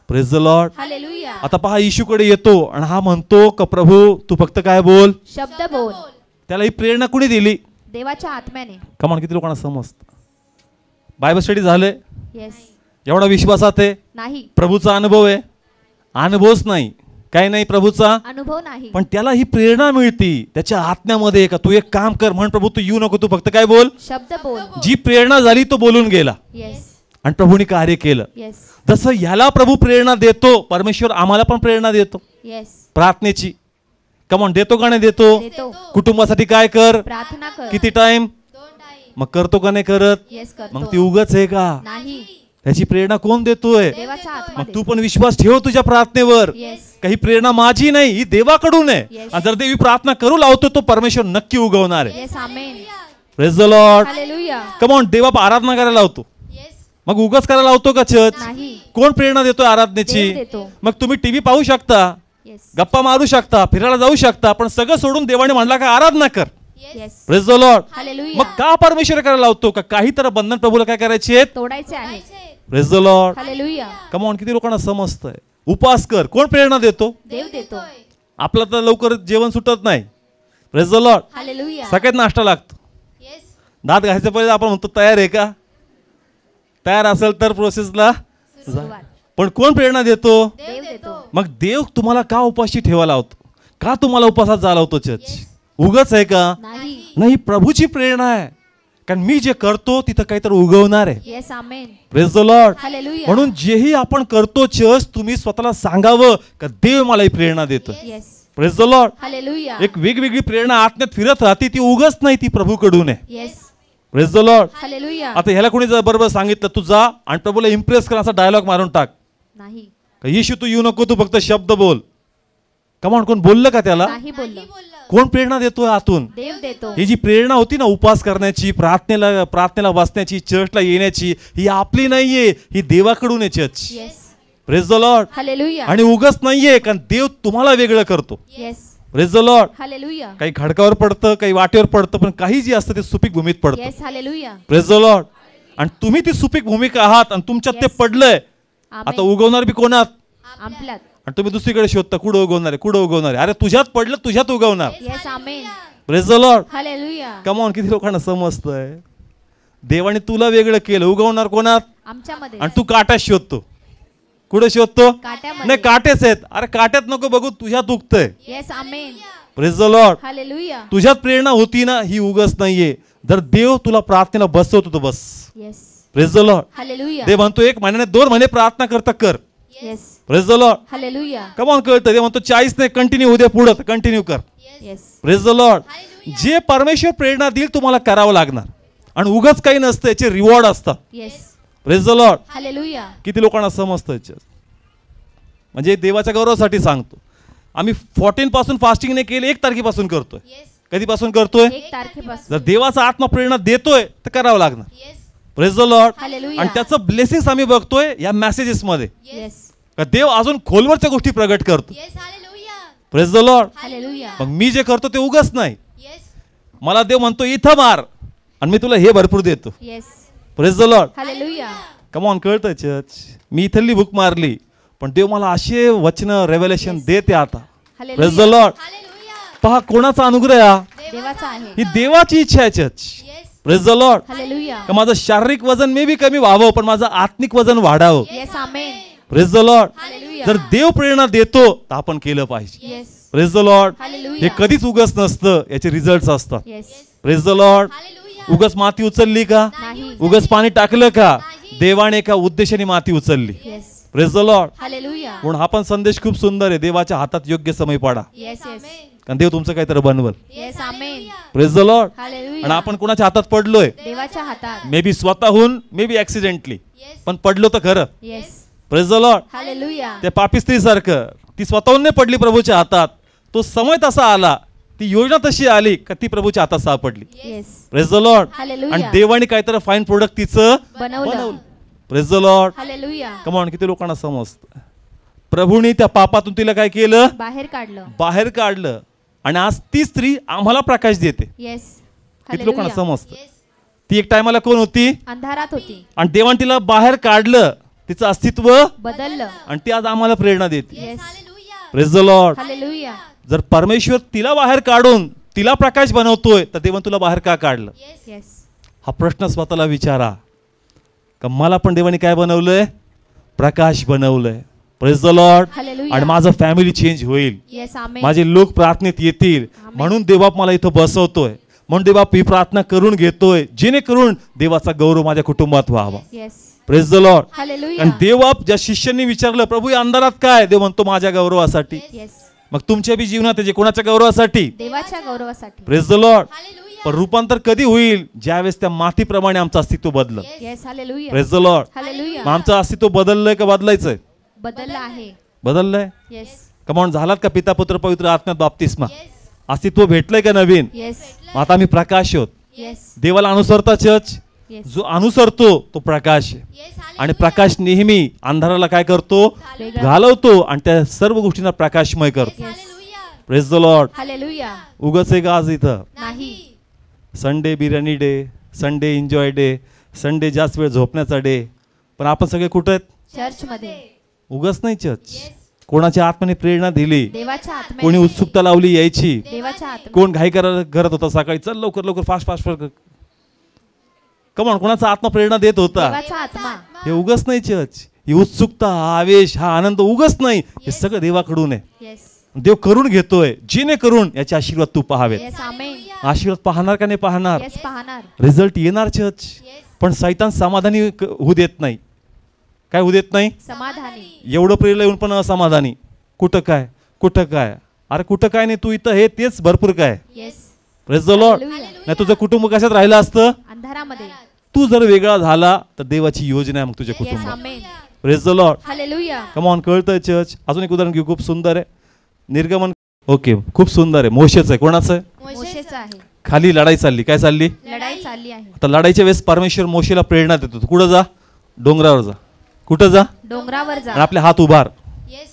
Praise the Lord. हालेलुया. आता पहा, इशूकडे येतो आणि हा म्हणतो का प्रभू तू फक्त काय बोल. शब्द बोल. त्याला ही प्रेरणा कुणी दिली? देवाच्या आत्म्याने. कमान किती लोकांना समजतं? बायबल स्टडी झालंय? येस. एवढा विश्वासात आहे? नाही. प्रभूचा अनुभव आहे? अनुभवच नाही, काही नाही प्रभूचा, अनुभव नाही. पण त्याला ही प्रेरणा मिळती त्याच्या आत्म्यामध्ये का तू एक काम कर, म्हण प्रभू तू येऊ नको, तू फक्त काय बोल. शब्द बोल. जी प्रेरणा झाली तो बोलून गेला येस. आणि प्रभूने कार्य केलं. येस. जसं ह्याला प्रभू प्रेरणा देतो, परमेश्वर आम्हाला पण प्रेरणा देतो येस. प्रार्थनेची. कमॉन, देतो का नाही देतो? देतो. कुटुंबासाठी काय कर, प्रार्थना कर. किती टाइम, 2 टाइम. मग करतो का नाही करत? येस मग ती करतो. उगच आहे का? नाही. त्याची प्रेरणा कोण देतोय? देवाच्या मग आत्म्याने. तू पण विश्वास ठेव तुझ्या प्रार्थनेवर. येस. काही प्रेरणा माझी नाही, ही देवाकडून आहे. Yes. आणि जर देवी प्रार्थना करू लावतो तो परमेश्वर नक्की उगवणार आहे. Yes amen. Praise the Lord. Hallelujah. Come on, देवा आराधना करायला लावतो, येस. मग उगाच करायला लावतो का चर्च? नाही. कोण प्रेरणा देतो आराधनेची? देव देतो. मग तुम्ही टीव्ही पाहू शकता, येस. गप्पा मारू शकता, फिरायला जाऊ शकता, पण सगळं सोडून देवाने म्हणला का आराधना कर. Yes. Yes. Praise the Lord. Hallelujah. मग का परमेश्वर करायला लावतो? का काही तर बंधन प्रभूला काय करायचे आहेत? तोडायचे आहे. करायचे. Praise the Lord. Hallelujah. Come on, किती लोकांना समजतंय? उपवास कर, कोण प्रेरणा देतो? देव देतो. आपलं तर लवकर जेवण सुटत नाही. Praise the Lord. हालेलुया. सगळ्यात नाश्ता लागतो. येस. दात घासायच्या पहिले आपण म्हणतो तयार आहे का? तयार असेल तर प्रोसेसला. सुरुवात. पण कोण प्रेरणा देतो? देव देतो. मग देव तुम्हाला का उपाशी ठेवायला लावतो? का तुम्हाला उपासात चालवतो चर्च? उगाच आहे का? नाही. नाही, प्रभूची प्रेरणा आहे. कारण मी जे करतो तिथं काहीतरी उगवणार आहे. Yes amen. Praise the Lord. Hallelujah. म्हणून जेही आपण करतो चर्च, तुम्ही स्वतःला सांगावं का देव मला ही प्रेरणा देतो. Yes. Praise the Lord. Hallelujah. एक वेगवेगळी प्रेरणा आत्म्यात फिरत राहते, ती उगच नाही, ती प्रभूकडून आहे. Yes. Praise the Lord. Hallelujah. आता ह्याला कोणी जर बरोबर सांगितलं तू जा आणि प्रभूला इम्प्रेस कर, असा डायलॉग मारून टाक नाही. का येशू तू येऊ नको, तू फक्त शब्द बोल. कमांड, कोण बोललं का त्याला? नाही बोललं. बोललं. कोण प्रेरणा देतोय आतून? देव देतो. ही जी प्रेरणा होती ना उपवास करण्याची, प्रार्थनेला बसण्याची, चर्चला येण्याची, ही आपली नाहीये, ही देवाकडून आहे church. Yes. Praise the Lord. Hallelujah. आणि उगच नाहीये, कारण देव तुम्हाला वेगळं करतो. Yes. Praise the Lord. Hallelujah. काही खडकावर पडतं, काही वाटेवर पडतं, पण काही जे असतं ते सुपीक भूमीत पडतं. Yes hallelujah. Praise the Lord. आणि तुम्ही ती सुपीक भूमिका आहात आणि तुमच्यात ते Yes. पडलंय. आमेन. आता उगवणार बी कोणात? आपल्यात. आणि तुम्ही दुसरीकडे शोधता कुठं उगवणार आहे, कुठं उगवणार आहे. अरे तुझ्यात पडलं, तुझ्यात उगवणार. Yes amen. Praise the Lord. Hallelujah. Come on, किती लोकांना समजतंय देवाने तुला वेगळं केलं. उगवणार कोणात? आमच्यामध्ये. आणि तू काट्यात शोधतो. कुठं शोधतो? काट्यामध्ये. नाही, काटेच आहेत. अरे काट्यात नको बघू, तुझ्यात उगतंय. Yes amen. Praise the Lord. Hallelujah. तुझ्यात प्रेरणा होती ना, ही उगस नाहीये. जर देव तुला प्रार्थनेला बसवतो तर बस. Yes. Praise the Lord. Hallelujah. देव म्हणतो 1 महिन्याने 2 महिने प्रार्थना करता कर. Yes. Praise the Lord. Hallelujah. Come on, कळतं. देव म्हणतो 40 नाही, कंटिन्यू होऊ दे, पुढं कंटिन्यू कर. येस. Praise the Lord. जे परमेश्वर प्रेरणा देईल तुम्हाला करावं लागणार. आणि उगाच काही नसतं, याचे रिवॉर्ड असतात. Yes. Praise the Lord. Hallelujah. किती लोकांना समजतं याच्यात. म्हणजे देवाच्या गौरवासाठी सांगतो. आम्ही 14 पासून फास्टिंग नाही केले, 1 तारखेपासून करतोय. कधीपासून करतोय? 1 तारखेपासून. जर देवाचा आत्मा प्रेरणा देतोय तर करावं लागणार. Praise the Lord. हालेलुया. आणि त्याचं ब्लेसिंग्स आम्ही बघतोय या मेसेजेस मध्ये. येस. का देव अजून खोलवरच्या गोष्टी प्रगट करतो. Yes, hallelujah. Praise the Lord. Hallelujah. मग मी जे करतो ते उगाच नाही. Yes. मला देव म्हणतो इथं मार आणि मी तुला हे भरपूर देतो. Yes. Praise the Lord. Hallelujah. Come on, कळतं चर्च. मी इथली बुक मारली पण देव मला असे वचन रेव्हेलेशन देते आता. Praise the hallelujah. Lord. Hallelujah. पहा कोणाचा अनुग्रह आहे हा? देवाचा आहे. ही देवाची इच्छा आहे church. Yes. Praise the Lord. Hallelujah. का माझं शारीरिक वजन मे बी कमी व्हावं पण माझं आत्मिक वजन वाढावं. Yes amen. Praise the Lord. Hallelujah. जर देव प्रेरणा देतो तर आपण केलं पाहिजे. येस. Praise the Lord. हे हालेलुया. कधीच उगस नसतं, याचे रिझल्ट असतात. Yes. Praise the lord. Hallelujah. उगस माती उचलली का? नाही. उगस पाणी टाकलं का? देवाने एका उद्देशाने माती उचलली. Yes. Praise the Lord. Hallelujah. म्हणून हा पण संदेश खूप सुंदर आहे. देवाच्या हातात योग्य समय पाडा, येस येस. कारण देव तुमचं काहीतरी बनवल. Yes amen. Praise the Lord. Hallelujah. आणि आपण कोणाच्या हातात पडलोय? देवाच्या हातात. मे बी स्वतःहून, मे बी ऍक्सिडेंटली, पण पडलो तर खरं. Yes. Praise the Lord. Hallelujah. त्या पापी स्त्रीसारखं ती स्वतःहून नाही पडली प्रभूच्या हातात. तो समय तसा आला, ती योजना तशी आली का ती प्रभूच्या हातात सापडली. Yes. Praise the Lord. Hallelujah. आणि देवाने काहीतरी फाईन प्रोडक्ट तिचं बनवलं. Praise the Lord. Hallelujah. Come on, किती लोकांना समजतं. प्रभूने त्या पापातून तिला काय केलं? बाहेर काढलं. बाहेर काढलं. आणि आज ती स्त्री आम्हाला प्रकाश देते. येस. किती लोकांना हालेलुया. समजतं. ती एक टायमाला कोण होती अंधारात होती, आणि देवाने तिला बाहेर काढलं, तिचं अस्तित्व, बदललं. आणि ती आज आम्हाला प्रेरणा देते. Yes. Hallelujah. Praise the Lord. Hallelujah. जर परमेश्वर तिला बाहेर काढून तिला प्रकाश बनवतोय तर देवाने तुला बाहेर का काढलं? Yes. येस. हा प्रश्न स्वतःला विचारा. का मला पण देवाने काय बनवलंय? प्रकाश बनवलंय. Praise the Lord. हालेलुया. आणि माझं फॅमिली चेंज होईल. येस आमेन. माझे लोक प्रार्थनेत येतील. आमेन. म्हणून देवबाप मला इथं बसवतोय. म्हणून देवबाप ही प्रार्थना करून घेतोय जेणेकरून देवाचा गौरव माझ्या कुटुंबात व्हावा. Yes. Praise the Lord. Hallelujah. आणि देवबाप ज्या शिष्यांनी विचारलं प्रभू या अंधारात काय? देव म्हणतो माझ्या गौरवासाठी. येस. मग तुमच्या बी जीवनात आहे जे कोणाच्या गौरवासाठी? देवाच्या गौरवासाठी. Praise the lord. Hallelujah. पण रूपांतर कधी होईल? ज्यावेळेस त्या मातीप्रमाणे आमचं अस्तित्व बदलं. Yes. Hallelujah. Praise the Lord. Hallelujah. मग आमचं अस्तित्व बदललंय का बदलायचंय? बदललं आहे. बदललंय. येस. कमावून झालात का पिता पुत्र पवित्र आत्म्यात बाप्तिस्मा? Yes. अस्तित्व भेटलंय का नवीन? येस. मग आता आम्ही प्रकाश आहोत. येस. देवाला अनुसरता चर्च. येस. जो अनुसरतो तो प्रकाश आहे. Yes. आणि Hallelujah. प्रकाश नेहमी अंधाराला काय करतो? वेगळं. घालवतो आणि त्या सर्व गोष्टींना प्रकाशमय करतो. Hallelujah. Praise the Lord. Hallelujah. उगाच आहे का आज इथं? नाही. Sunday biryani day, Sunday enjoy day, Sunday जास्त वेळ झोपण्याचा डे, पण आपण सगळे कुठं आहेत? चर्च मध्ये. उगाच नाही चर्च. कोणाच्या आत्म्याने प्रेरणा दिली, देवाच्या कोणी आत्म्याने. उत्सुकता लावली यायची, देवाच्या आत्म्याने. कोण घाई करत होता सकाळी, चल लवकर लवकर फास्ट फास्ट फास्ट. कमॉन, कोणाचा आत्मा प्रेरणा देत होता? देवाचा आत्मा. हे उगाच नाही चर्च. ही उत्सुकता, हा आवेश, हा आनंद उगाच नाही. हे सगळं देवाकडून आहे. येस. देव करून घेतोय जेणेकरून याचे आशीर्वाद तू पाहावेत. येस आमेन. आशीर्वाद पाहणार का नाही पाहणार? येस पाहणार. रिझल्ट येणार चर्च. Yes. पण सैतान समाधानी होऊ देत नाही. काय होऊ देत नाही? समाधानी. एवढं प्रेरला येऊन पण असमाधानी. कुठं काय, कुठं काय? अरे कुठं काय नाही, तू इथं हे तेच भरपूर काय. Yes. Praise the Lord. Hallelujah. नाही तुझं कुटुंब कशात राहिलं असतं? अंधारामध्ये. तू जर वेगळा झाला तर देवाची योजना आहे मग तुझ्या येस कुटुंबात. Amen. Praise the Lord. Hallelujah. Come on, कळतंय चर्च. अजून एक उदाहरण घेऊ, खूप सुंदर आहे. निर्गमन. ओके, खूप सुंदर आहे. मोशेचं आहे. कोणाचं आहे? मोशेचा आहे. खाली लढाई चालली. काय चालली? लढाई चालली आहे. आता लढाईच्या वेळेस परमेश्वर मोशेला प्रेरणा देतो. तू कुठं जा? डोंगरावर जा. कुठं जा? डोंगरावर आणि जा. आपले हात उभार. Yes.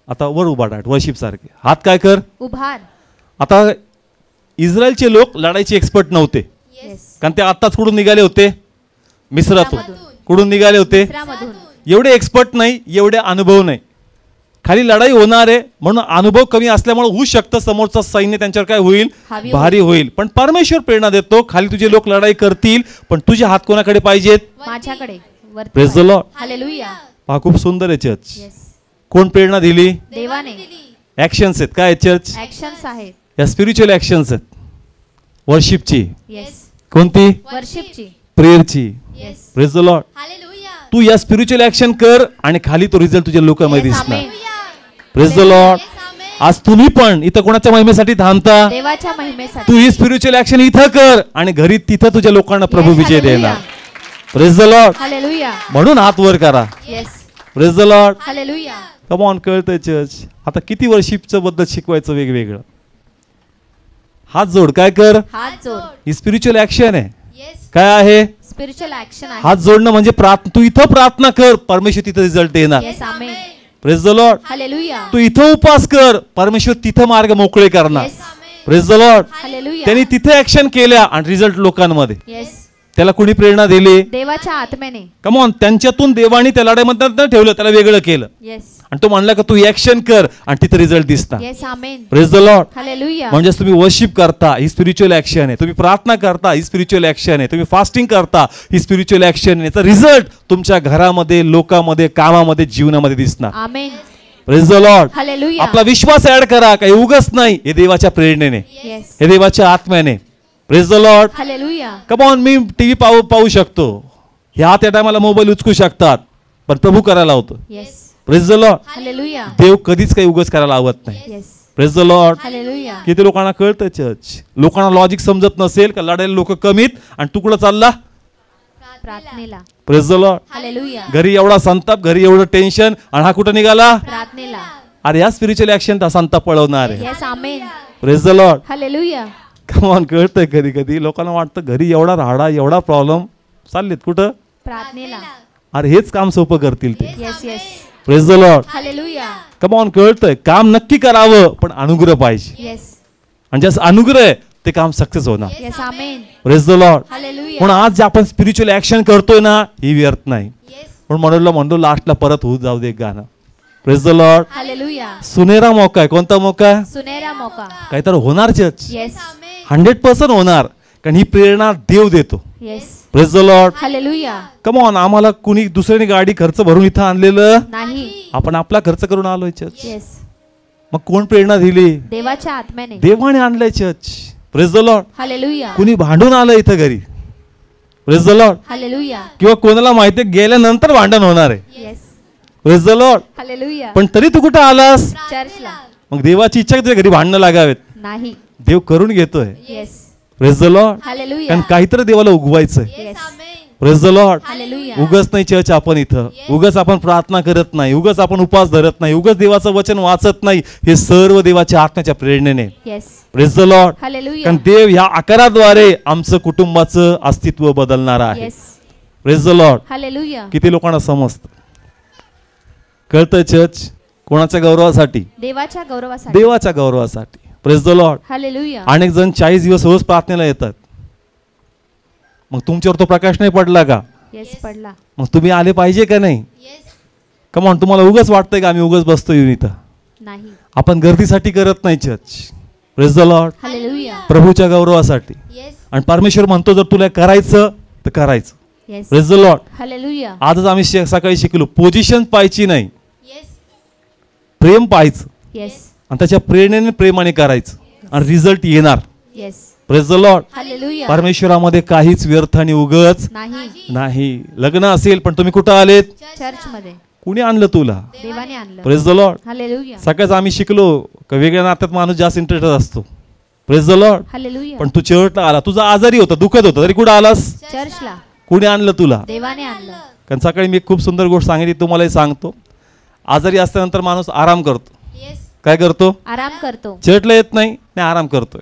आता वर उभार, वर्शिप सारखे हात काय कर? उभार. आता इस्रायलचे लोक लढाईचे एक्सपर्ट नव्हते, येस कारण ते आत्ताच कुठून निघाले होते, मिस्रातून. कुठून निघाले होते? मिस्रामधून. एवढे एक्सपर्ट नाही, एवढे अनुभव नाही. खाली लढाई होणार आहे म्हणून अनुभव कमी असल्यामुळे होऊ शकतं समोरचं सैन्य त्यांच्यावर काय होईल, हावी भारी होईल. पण परमेश्वर प्रेरणा देतो, खाली तुझे लोक लढाई करतील पण तुझे हात कोणाकडे पाहिजेत? माझ्याकडे वरती प्रेज द लॉर्ड. हालेलुया. पहा खूप सुंदर आहे चर्च. येस कोण प्रेरणा दिली? देवाने. ऍक्शन्स आहेत. काय चर्च? ऍक्शन्स आहेत. या स्पिरिच्युअल ऍक्शन्स आहेत. वर्शिपची. येस कोणती? वर्शिपची. प्रेयरची. Yes praise the Lord. Hallelujah. तू या स्पिरिच्युअल ऍक्शन कर आणि खाली तो रिझल्ट तुझ्या लोकांमध्ये Yes, दिसणार. amen. Praise the Lord. Yes, amen. आज तुम्ही पण इथं कोणाच्या महिमेसाठी थांबता? देवाच्या महिमेसाठी. तू ही स्पिरिच्युअल ऍक्शन इथं कर आणि घरी तिथं तुझ्या लोकांना प्रभू Yes, विजय hallelujah. देणार. Praise the Lord. हालेलुया. म्हणून हात वर करा. Yes praise the Lord. Hallelujah. Come on. कळतंय चर्च. आता किती वर्शिपचं बद्दल शिकवायचं वेगवेगळं. हात जोड. काय कर? हात जोड. ही स्पिरिच्युअल ऍक्शन आहे. Yes. काय आहे? स्पिरिच्युअल ऍक्शन आहे. हात जोडणं म्हणजे तू इथं प्रार्थना कर, परमेश्वर तिथं रिझल्ट देणार. Yes amen. Praise the Lord. Hallelujah. तू इथं उपास कर, परमेश्वर तिथं मार्ग मोकळे करणार. Yes praise the Lord. Hallelujah. त्यांनी तिथे ऍक्शन केल्या आणि रिझल्ट लोकांमध्ये. येस त्याला कुणी प्रेरणा दिली? देवाच्या आत्म्याने. Come on. त्यांच्यातून देवानी त्या लढाईमध्ये ठेवलं, त्याला वेगळं केलं येस आणि तो म्हणला का तू ऍक्शन कर आणि तिथे रिझल्ट दिसतात. Yes amen. Praise the Lord. Hallelujah. म्हणजे तुम्ही वर्शिप करता, ही स्पिरिच्युअल ऍक्शन आहे. तुम्ही प्रार्थना करता, ही स्पिरिच्युअल ऍक्शन आहे. तुम्ही फास्टिंग करता, ही स्पिरिच्युअल ऍक्शन आहे. याचा रिझल्ट तुमच्या घरामध्ये, लोकांमध्ये, कामामध्ये, जीवनामध्ये दिसणार. Amen. Praise the Lord. Hallelujah. आपला विश्वास ऍड करा. काही उगच नाही, हे देवाच्या प्रेरणेने, येस हे देवाच्या आत्म्याने. Praise the Lord. Hallelujah. Come on. मी टीव्ही पाहू शकतो, ह्या त्या टायमाला मोबाईल उचकू शकतात, पण प्रभू करायला होतं. Yes praise the Lord. Hallelujah. देव कधीच काही उगच करायला आवत नाही. Yes praise the Lord. Hallelujah. किती लोकांना कळतं चर्च. लोकांना लॉजिक समजत नसेल का लढायला लोक कमीत आणि तुकडं चालला. प्रार्थनेला. Praise the Lord. हालेलुया. घरी एवढा संताप, घरी एवढं टेन्शन आणि हा कुठं निघाला. प्रार्थनेला. अरे या स्पिरिच्युअल ऍक्शन संताप पळवणार आहे. Yes amen. Praise the Lord. Hallelujah. Come on. कळतंय कधी कधी लोकांना वाटतं घरी एवढा राडा, एवढा प्रॉब्लेम, चाललेत कुठं. प्रार्थनेला. अरे हेच काम सोपं करतील ते. Yes yes praise the Lord. Hallelujah. Come on. कळतंय काम नक्की करावं पण अनुग्रह पाहिजे येस आणि जसं अनुग्रह आहे ते काम सक्सेस होणार. Yes amen. Praise the Lord. Hallelujah. म्हणून आज जे आपण स्पिरिच्युअल ऍक्शन करतोय ना, ही व्यर्थ नाही. Yes. म्हणून म्हणलो लास्टला परत होऊ जाऊ दे एक गाणं. Praise the Lord. हालेलुया. सुनेरा मौका आहे. कोणता मौका आहे? सुनेरा मौका. काहीतरी होणार चर्च. येस 100% होणार, कारण ही प्रेरणा देव देतो. Yes praise the Lord. Hallelujah. Come on. आम्हाला कुणी दुसऱ्याने गाडी खर्च भरून इथं आणलेलं, नाही. आपण आपला खर्च करून आलोय चर्च. येस मग कोण प्रेरणा दिली? देवाच्या आत्म्याने. देवाने आणलंय church. Praise the Lord. Hallelujah. कुणी भांडून आलं इथं घरी. Praise the Lord. हालेलुया. किंवा कोणाला माहिती गेल्यानंतर भांडण होणार आहे. Yes praise the Lord. Hallelujah. पण तरी तू कुठं आलास? चर्चला. मग देवाची इच्छा तुझ्या घरी भांडणं लागावेत. नाही. देव करून घेतोय. Yes praise the Lord. Hallelujah. कारण काहीतरी देवाला उगवायचंय. Yes praise the Lord. Hallelujah. उगच नाही चर्च आपण इथं, उगच आपण प्रार्थना करत नाही, उगच आपण उपवास धरत नाही, उगच देवाचं वचन वाचत नाही. हे सर्व देवाच्या आत्म्याच्या प्रेरणेने. Yes praise the Lord. Hallelujah. कारण देव ह्या आकाराद्वारे आमचं कुटुंबाचं अस्तित्व बदलणार आहे. Yes praise the Lord. Hallelujah. किती लोकांना समजतं. कळतंय चर्च. कोणाच्या गौरवासाठी? देवाच्या गौरवासाठी. देवाच्या गौरवासाठी. Praise the Lord. हालेलुया. अनेक जण 40 दिवस रोज प्रार्थनेला येतात, मग तुमच्यावर तो प्रकाश नाही पडला का? येस पडला. मग तुम्ही आले पाहिजे का नाही? Yes. कमॉन. तुम्हाला उगच वाटतंय का आम्ही उगच बसतो येऊन इथं? नाही. आपण गर्दीसाठी करत नाही church. Praise the Lord. Hallelujah. प्रभूच्या गौरवासाठी. Yes. आणि परमेश्वर म्हणतो जर तुला करायचं तर करायचं. Yes praise the Lord. Hallelujah. आजच आम्ही सकाळी शिकलो, पोझिशन पाहायची नाही, Yes. प्रेम पाहायचं येस आणि त्याच्या प्रेरणेने प्रेमाने करायचं आणि रिझल्ट येणार. Yes praise the Lord. Hallelujah. परमेश्वरामध्ये काहीच व्यर्थ आणि उगच नाही. नाही. लग्न असेल पण तुम्ही कुठं आलेत? चर्च मध्ये कुणी आणलं तुला? देवाने आणलं. Praise the Lord. हालेलुया. सकाळच आम्ही शिकलो का वेगळ्या नात्यात माणूस जास्त इंटरेस्टेड असतो. Praise the Lord. हालेलुया. पण तू चर्चला आला, तुझा आजारी होता, दुखत होता, तरी कुठं आलास? चर्चला. कुणी आणलं तुला? देवाने आणलं. कारण सकाळी मी एक खूप सुंदर गोष्ट सांगितली, तुम्हालाही सांगतो. आजारी असल्यानंतर माणूस आराम करतो. Yes. काय करतो? आराम करतो. चर्चला येत नाही, नाही आराम करतोय.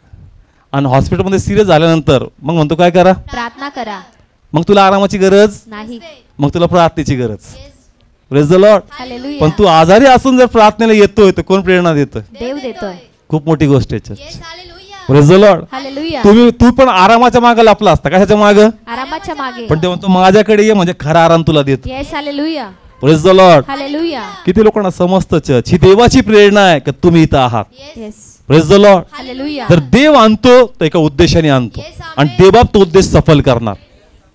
आणि हॉस्पिटलमध्ये सिरियस झाल्यानंतर मग म्हणतो काय करा? प्रार्थना करा. मग तुला आरामाची गरज, नाही. मग तुला प्रार्थनेची गरज. Yes. Praise the Lord. Hallelujah. पण तू आजारी असून जर प्रार्थनेला येतोय तर कोण प्रेरणा देतोय? देव देतोय. खूप मोठी गोष्ट आहे church. Yes hallelujah. Praise the Lord. Hallelujah. तू पण आरामाच्या मागे लपला असता, कशाच्या मागं? आरामाच्या मागे. पण ते म्हणतो माझ्याकडे ये म्हणजे खरा आराम तुला देतो. Yes hallelujah. Praise the Lord. Hallelujah. किती लोकांना समजतं चर्च ही देवाची प्रेरणा आहे की तुम्ही इथं आहात. Yes yes praise the Lord. Hallelujah. तर देव आणतो तर एका उद्देशाने आणतो Yes, amen. आणि देवबाप तो उद्देश सफल करणार.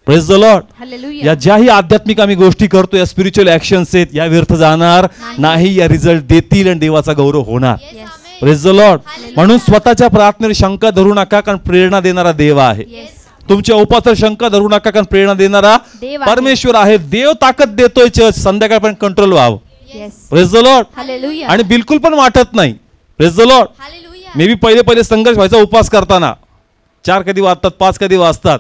Praise the Lord. हालेलुया. या ज्याही आध्यात्मिक आम्ही गोष्टी करतो, या स्पिरिच्युअल ऍक्शन्स आहेत, या व्यर्थ जाणार नाही, या रिझल्ट देतील आणि देवाचा गौरव होणार. Yes Yes. Amen. Praise the lord. Hallelujah. म्हणून स्वतःच्या प्रार्थनेवर शंका धरू नका, कारण प्रेरणा देणारा देव आहे. येस तुमच्या उपासावर शंका धरू नका, कारण प्रेरणा देणारा देव आहे. परमेश्वर आहे. देव ताकद देतोय चर्च संध्याकाळपर्यंत कंट्रोल व्हावं. Yes praise the Lord. Hallelujah. आणि बिलकुल पण वाटत नाही. Praise the Lord. Hallelujah. May be पहिले संघर्ष व्हायचा उपास करताना, 4 कधी वाजतात, 5 कधी वाजतात,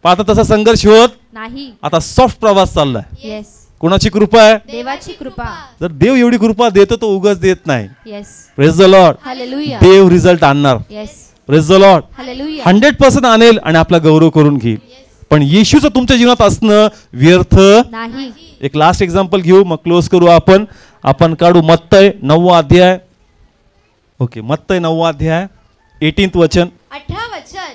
पण आता तसा संघर्ष होत नाही. आता सॉफ्ट प्रवास चाललाय. येस कोणाची कृपा आहे? देवाची कृपा. जर देव एवढी कृपा देतो तो उगाच देत नाही. Yes praise the Lord. Hallelujah. देव रिझल्ट आणणार. Yes praise the Lord. Hallelujah. 100% आणेल आणि आपला गौरव करून घेईल. पण येशूचं तुमच्या जीवनात असणं व्यर्थ. नाही. एक लास्ट एक्झाम्पल घेऊ, मग क्लोज करू आपण काढू मत्तय 9वा अध्याय. ओके, मत्तय 9वा अध्याय 18th वचन. 18 वचन.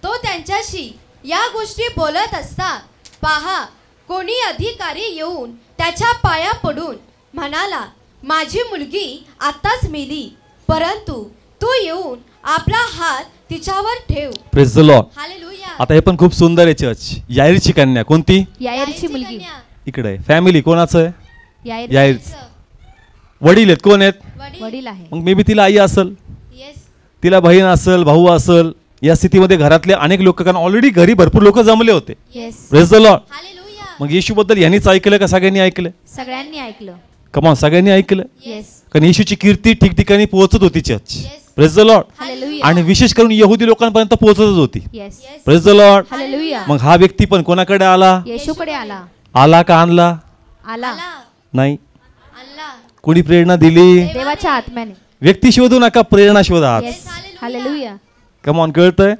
तो त्यांच्याशी या गोष्टी बोलत असता पहा कोणी अधिकारी येऊन त्याच्या पाया पडून म्हणाला, माझी मुलगी आत्ताच मेली, परंतु तू येऊन आपला हात तिच्यावर ठेव. Praise the Lord. हालेलुया. आता हे पण खूप सुंदर आहे चर्च. याईरची कन्या कोणती? यायरची मुलगी. कन्या. इकडे आहे. फॅमिली कोणाचं आहे? यायर याईर. वडील आहेत, कोण आहेत? वडील आहे. मग मे बी तिला आई असेल, येस. तिला बहीण असेल, भाऊ असेल. या स्थितीमध्ये घरातले अनेक लोक, कारण ऑलरेडी घरी भरपूर लोक जमले होते. Yes praise the Lord. Hallelujah. मग येशूबद्दल यांनीच ऐकलं का सगळ्यांनी ऐकलं? सगळ्यांनी ऐकलं. कमॉन, सगळ्यांनी ऐकलं. येस कारण येशूची कीर्ती ठिकठिकाणी पोहोचत होती church. Yes. Praise the Lord. Hallelujah. आणि विशेष करून यहुदी लोकांपर्यंत पोहोचतच होती. Yes yes. Praise the Lord. Hallelujah. मग हा व्यक्ती पण कोणाकडे आला? येशूकडे आला. आला का आणला? आला आला. नाही. आला. कोणी प्रेरणा दिली? देवाच्या आत्म्याने. व्यक्ती शोधू नका, प्रेरणा शोधा. Yes hallelujah. कमॉन, कळतंय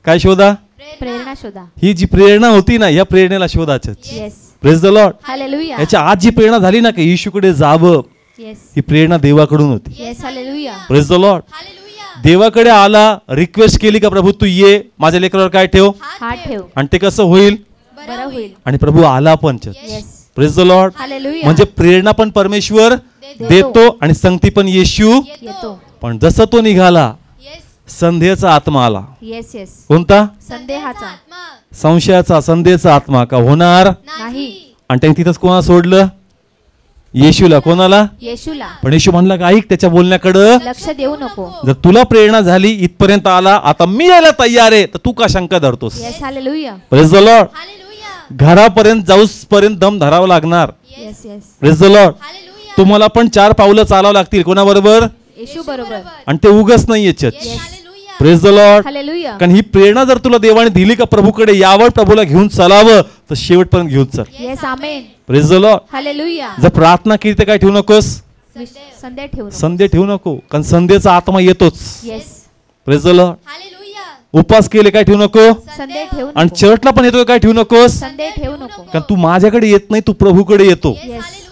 काय शोधा? प्रेरणा शोधा. ही जी प्रेरणा होती ना, या प्रेरणेला शोधा church. Yes praise the Lord. Hallelujah. याच्या आज जी प्रेरणा झाली ना की येशूकडे जावं, येस ही प्रेरणा देवाकडून होती. Yes hallelujah. Praise the Lord. Hallelujah. देवाकडे आला, रिक्वेस्ट केली का प्रभू तू ये, माझ्या लेकरावर काय ठेव, हात ठेव. आणि ते कसं होईल? बरं होईल. आणि प्रभू आला पण church. Yes praise the Lord. Hallelujah. म्हणजे प्रेरणा पण परमेश्वर देतो आणि संगती पण येशू. येतो. पण जसं तो निघाला, येस. संदेहाचा आत्मा आला. येस येस कोणता? संदेहाचा. आत्मा. संशयाचा, संदेहाचा आत्मा का होणार. नाही. आणि त्यांनी तिथंच कोणा सोडलं? येशूला. कोणाला? येशूला. पण येशू म्हणला का ऐक त्याच्या बोलण्याकडं, लक्ष देऊ नको. जर तुला प्रेरणा झाली, इथपर्यंत आला, आता मी यायला तयार आहे, तर तू का शंका धरतोस? Yes hallelujah. Praise the Lord. Hallelujah. घरापर्यंत जाऊस पर्यंत दम धरावा लागणार. Yes yes praise the Lord. Hallelujah. तुम्हाला पण 4 पावलं चालावं लागतील. कोणाबरोबर? येशू बरोबर. आणि ते उगच नाहीये church. Hallelujah. Praise the Lord. Hallelujah. कारण ही प्रेरणा जर तुला देवाने दिली का प्रभूकडे यावं, प्रभूला घेऊन चालावं, तर शेवटपर्यंत घेऊन चल. Yes amen. Praise the Lord. Hallelujah. जर प्रार्थना केली तर काय ठेवू नकोस? संध्या ठेवू नको. संधे ठेवू नको, कारण संधेचा आत्मा येतोच. Yes praise the Lord. Hallelujah. उपास केले काय ठेवू नको, संध्या ठेवू आणि नको. चर्चला पण येतो काय ठेवू नकोस, संध्या ठेवू नको. कारण तू माझ्याकडे येत नाही, तू प्रभूकडे येतो. Yes. Yes. Hallelujah.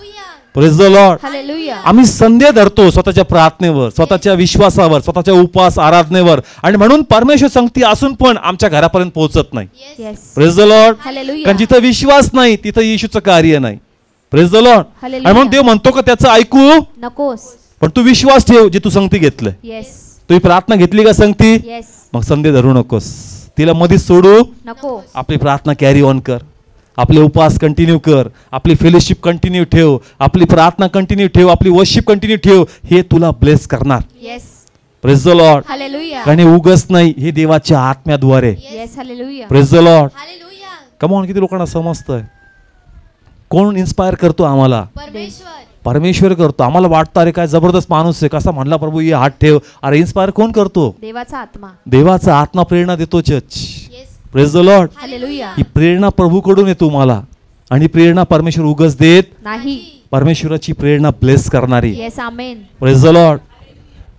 Praise the Lord. Hallelujah. आम्ही संध्या धरतो स्वतःच्या प्रार्थनेवर, स्वतःच्या विश्वासावर, स्वतःच्या उपास आराधनेवर, आणि म्हणून परमेश्वर संगती असून पण आमच्या घरापर्यंत पोहोचत नाही. Yes. Yes praise the Lord. Hallelujah. कारण जिथं विश्वास नाही तिथं येशूचं कार्य नाही. Praise the Lord. हालेलुया. आणि म्हणून देव म्हणतो का त्याचं ऐकू, नकोस. पण तू विश्वास ठेव जे तू संगती घेतलंय. येस तू ही प्रार्थना घेतली का संगती, येस मग संधी धरू नकोस, तिला मध्येच सोडू. नको. आपली प्रार्थना कॅरी ऑन कर, आपले उपवास कंटिन्यू कर, आपली फेलोशिप कंटिन्यू ठेव, आपली प्रार्थना कंटिन्यू ठेव, आपली वर्शिप कंटिन्यू ठेव. हे तुला ब्लेस करणार. Yes praise the Lord. Hallelujah. कारण हे उगच नाही, हे देवाच्या आत्म्याद्वारे. Yes hallelujah. Praise the Lord. Hallelujah. Come on, किती लोकांना समजतंय? कोण इन्स्पायर करतो आम्हाला? परमेश्वर. परमेश्वर करतो. आम्हाला वाटतं अरे काय जबरदस्त माणूस आहे, कसा म्हणला प्रभू ये हात ठेव. अरे इन्स्पायर कोण करतो? देवाचा आत्मा. देवाचा आत्मा प्रेरणा देतो church. Yes. Praise the Lord. Hallelujah. ही प्रेरणा प्रभूकडून येतो मला, आणि प्रेरणा परमेश्वर उगच देत. नाही. परमेश्वराची प्रेरणा ब्लेस करणारी. Yes amen. Praise the lord.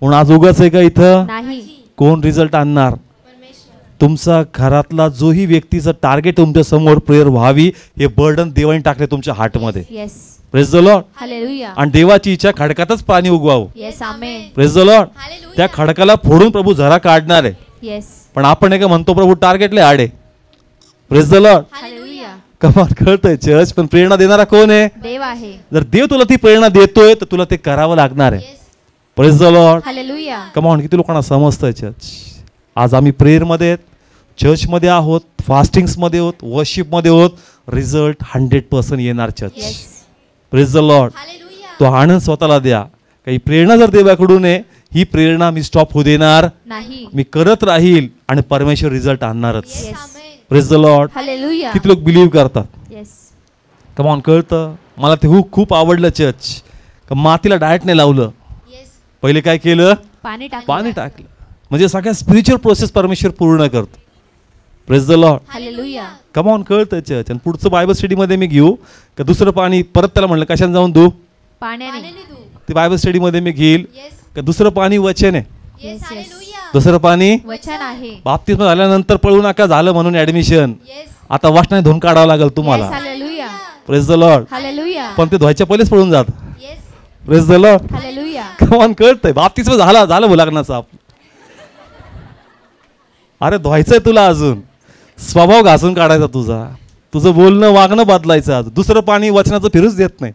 म्हणून आज उगाच आहे का इथं? नाही. कोण रिझल्ट आणणार? परमेश्वर. तुमचा घरातला जोही व्यक्तीचं टार्गेट तुमच्या समोर प्रेयर व्हावी हे बर्डन देवाने टाकले तुमच्या हार्टमध्ये. Yes. Praise the Lord. Hallelujah. आणि देवाची इच्छा खडकातच पाणी उगवावं. Yes. Amen. Praise the Lord. Hallelujah. त्या खडकाला फोडून प्रभू झरा काढणार आहे. येस. पण आपण एक म्हणतो प्रभू टार्गेटले आडे. Praise the Lord. हालेलुया. कमाल कळतंय चर्च. पण प्रेरणा देणारा कोण आहे? देव आहे. जर देव तुला ती प्रेरणा देतोय तर तुला ते करावं लागणार आहे. Yes. Praise the Lord. Hallelujah. कमाल किती लोकांना समजतंय चर्च. आज आम्ही प्रेयरमध्ये आहेत, चर्चमध्ये आहोत, फास्टिंग्समध्ये आहोत, वर्शिपमध्ये आहोत. रिझल्ट 100% येणार church. Yes. Praise the Lord. Hallelujah. तो आनंद स्वतःला द्या. काही प्रेरणा जर देवाकडून आहे ही प्रेरणा मी स्टॉप होऊ देणार नाही. मी करत राहील आणि परमेश्वर रिझल्ट आणणारच. Yes, Yes. amen. Praise the Lord. Hallelujah. किती लोक बिलीव्ह करतात. येस. कमॉन कळतं. मला ते खूप आवडलं चर्च. मातीला डायरेक्ट नाही लावलं. Yes. पहिले काय केलं? पाणी टाक. पाणी टाकलं. म्हणजे सगळ्या स्पिरिच्युअल प्रोसेस परमेश्वर पूर्ण करतो. Praise the Lord. Hallelujah. Come on कळतं चर्च. आणि पुढचं बायबल स्टडीमध्ये मी घेऊ का दुसरं पाणी परत त्याला म्हणलं कशाने जाऊन धू. पाण्याने. पाण्याने धू. ते बायबल स्टडीमध्ये मी घेईल Yes. का दुसरं पाणी वचन आहे. Yes, Yes, yes. हालेलुया. दुसरं पाणी वचन आहे. बाप्तिस्म झाल्यानंतर पळू नका झालं म्हणून ऍडमिशन. Yes. आता वाचनाने धुवून काढावं लागेल तुम्हाला. Yes, hallelujah. Praise the Lord. Hallelujah. पण ते धुवायच्या पहिलेच पळून जात. Yes. Praise the Lord. Hallelujah. Come on कळतंय. बाप्तिस्म झालं लग्नाचा. अरे धुवायचंय तुला अजून. स्वभाव घासून काढायचा तुझा. तुझं बोलणं वागणं बदलायचं. आज दुसरं पाणी वचनाचं फिरूच देत नाही.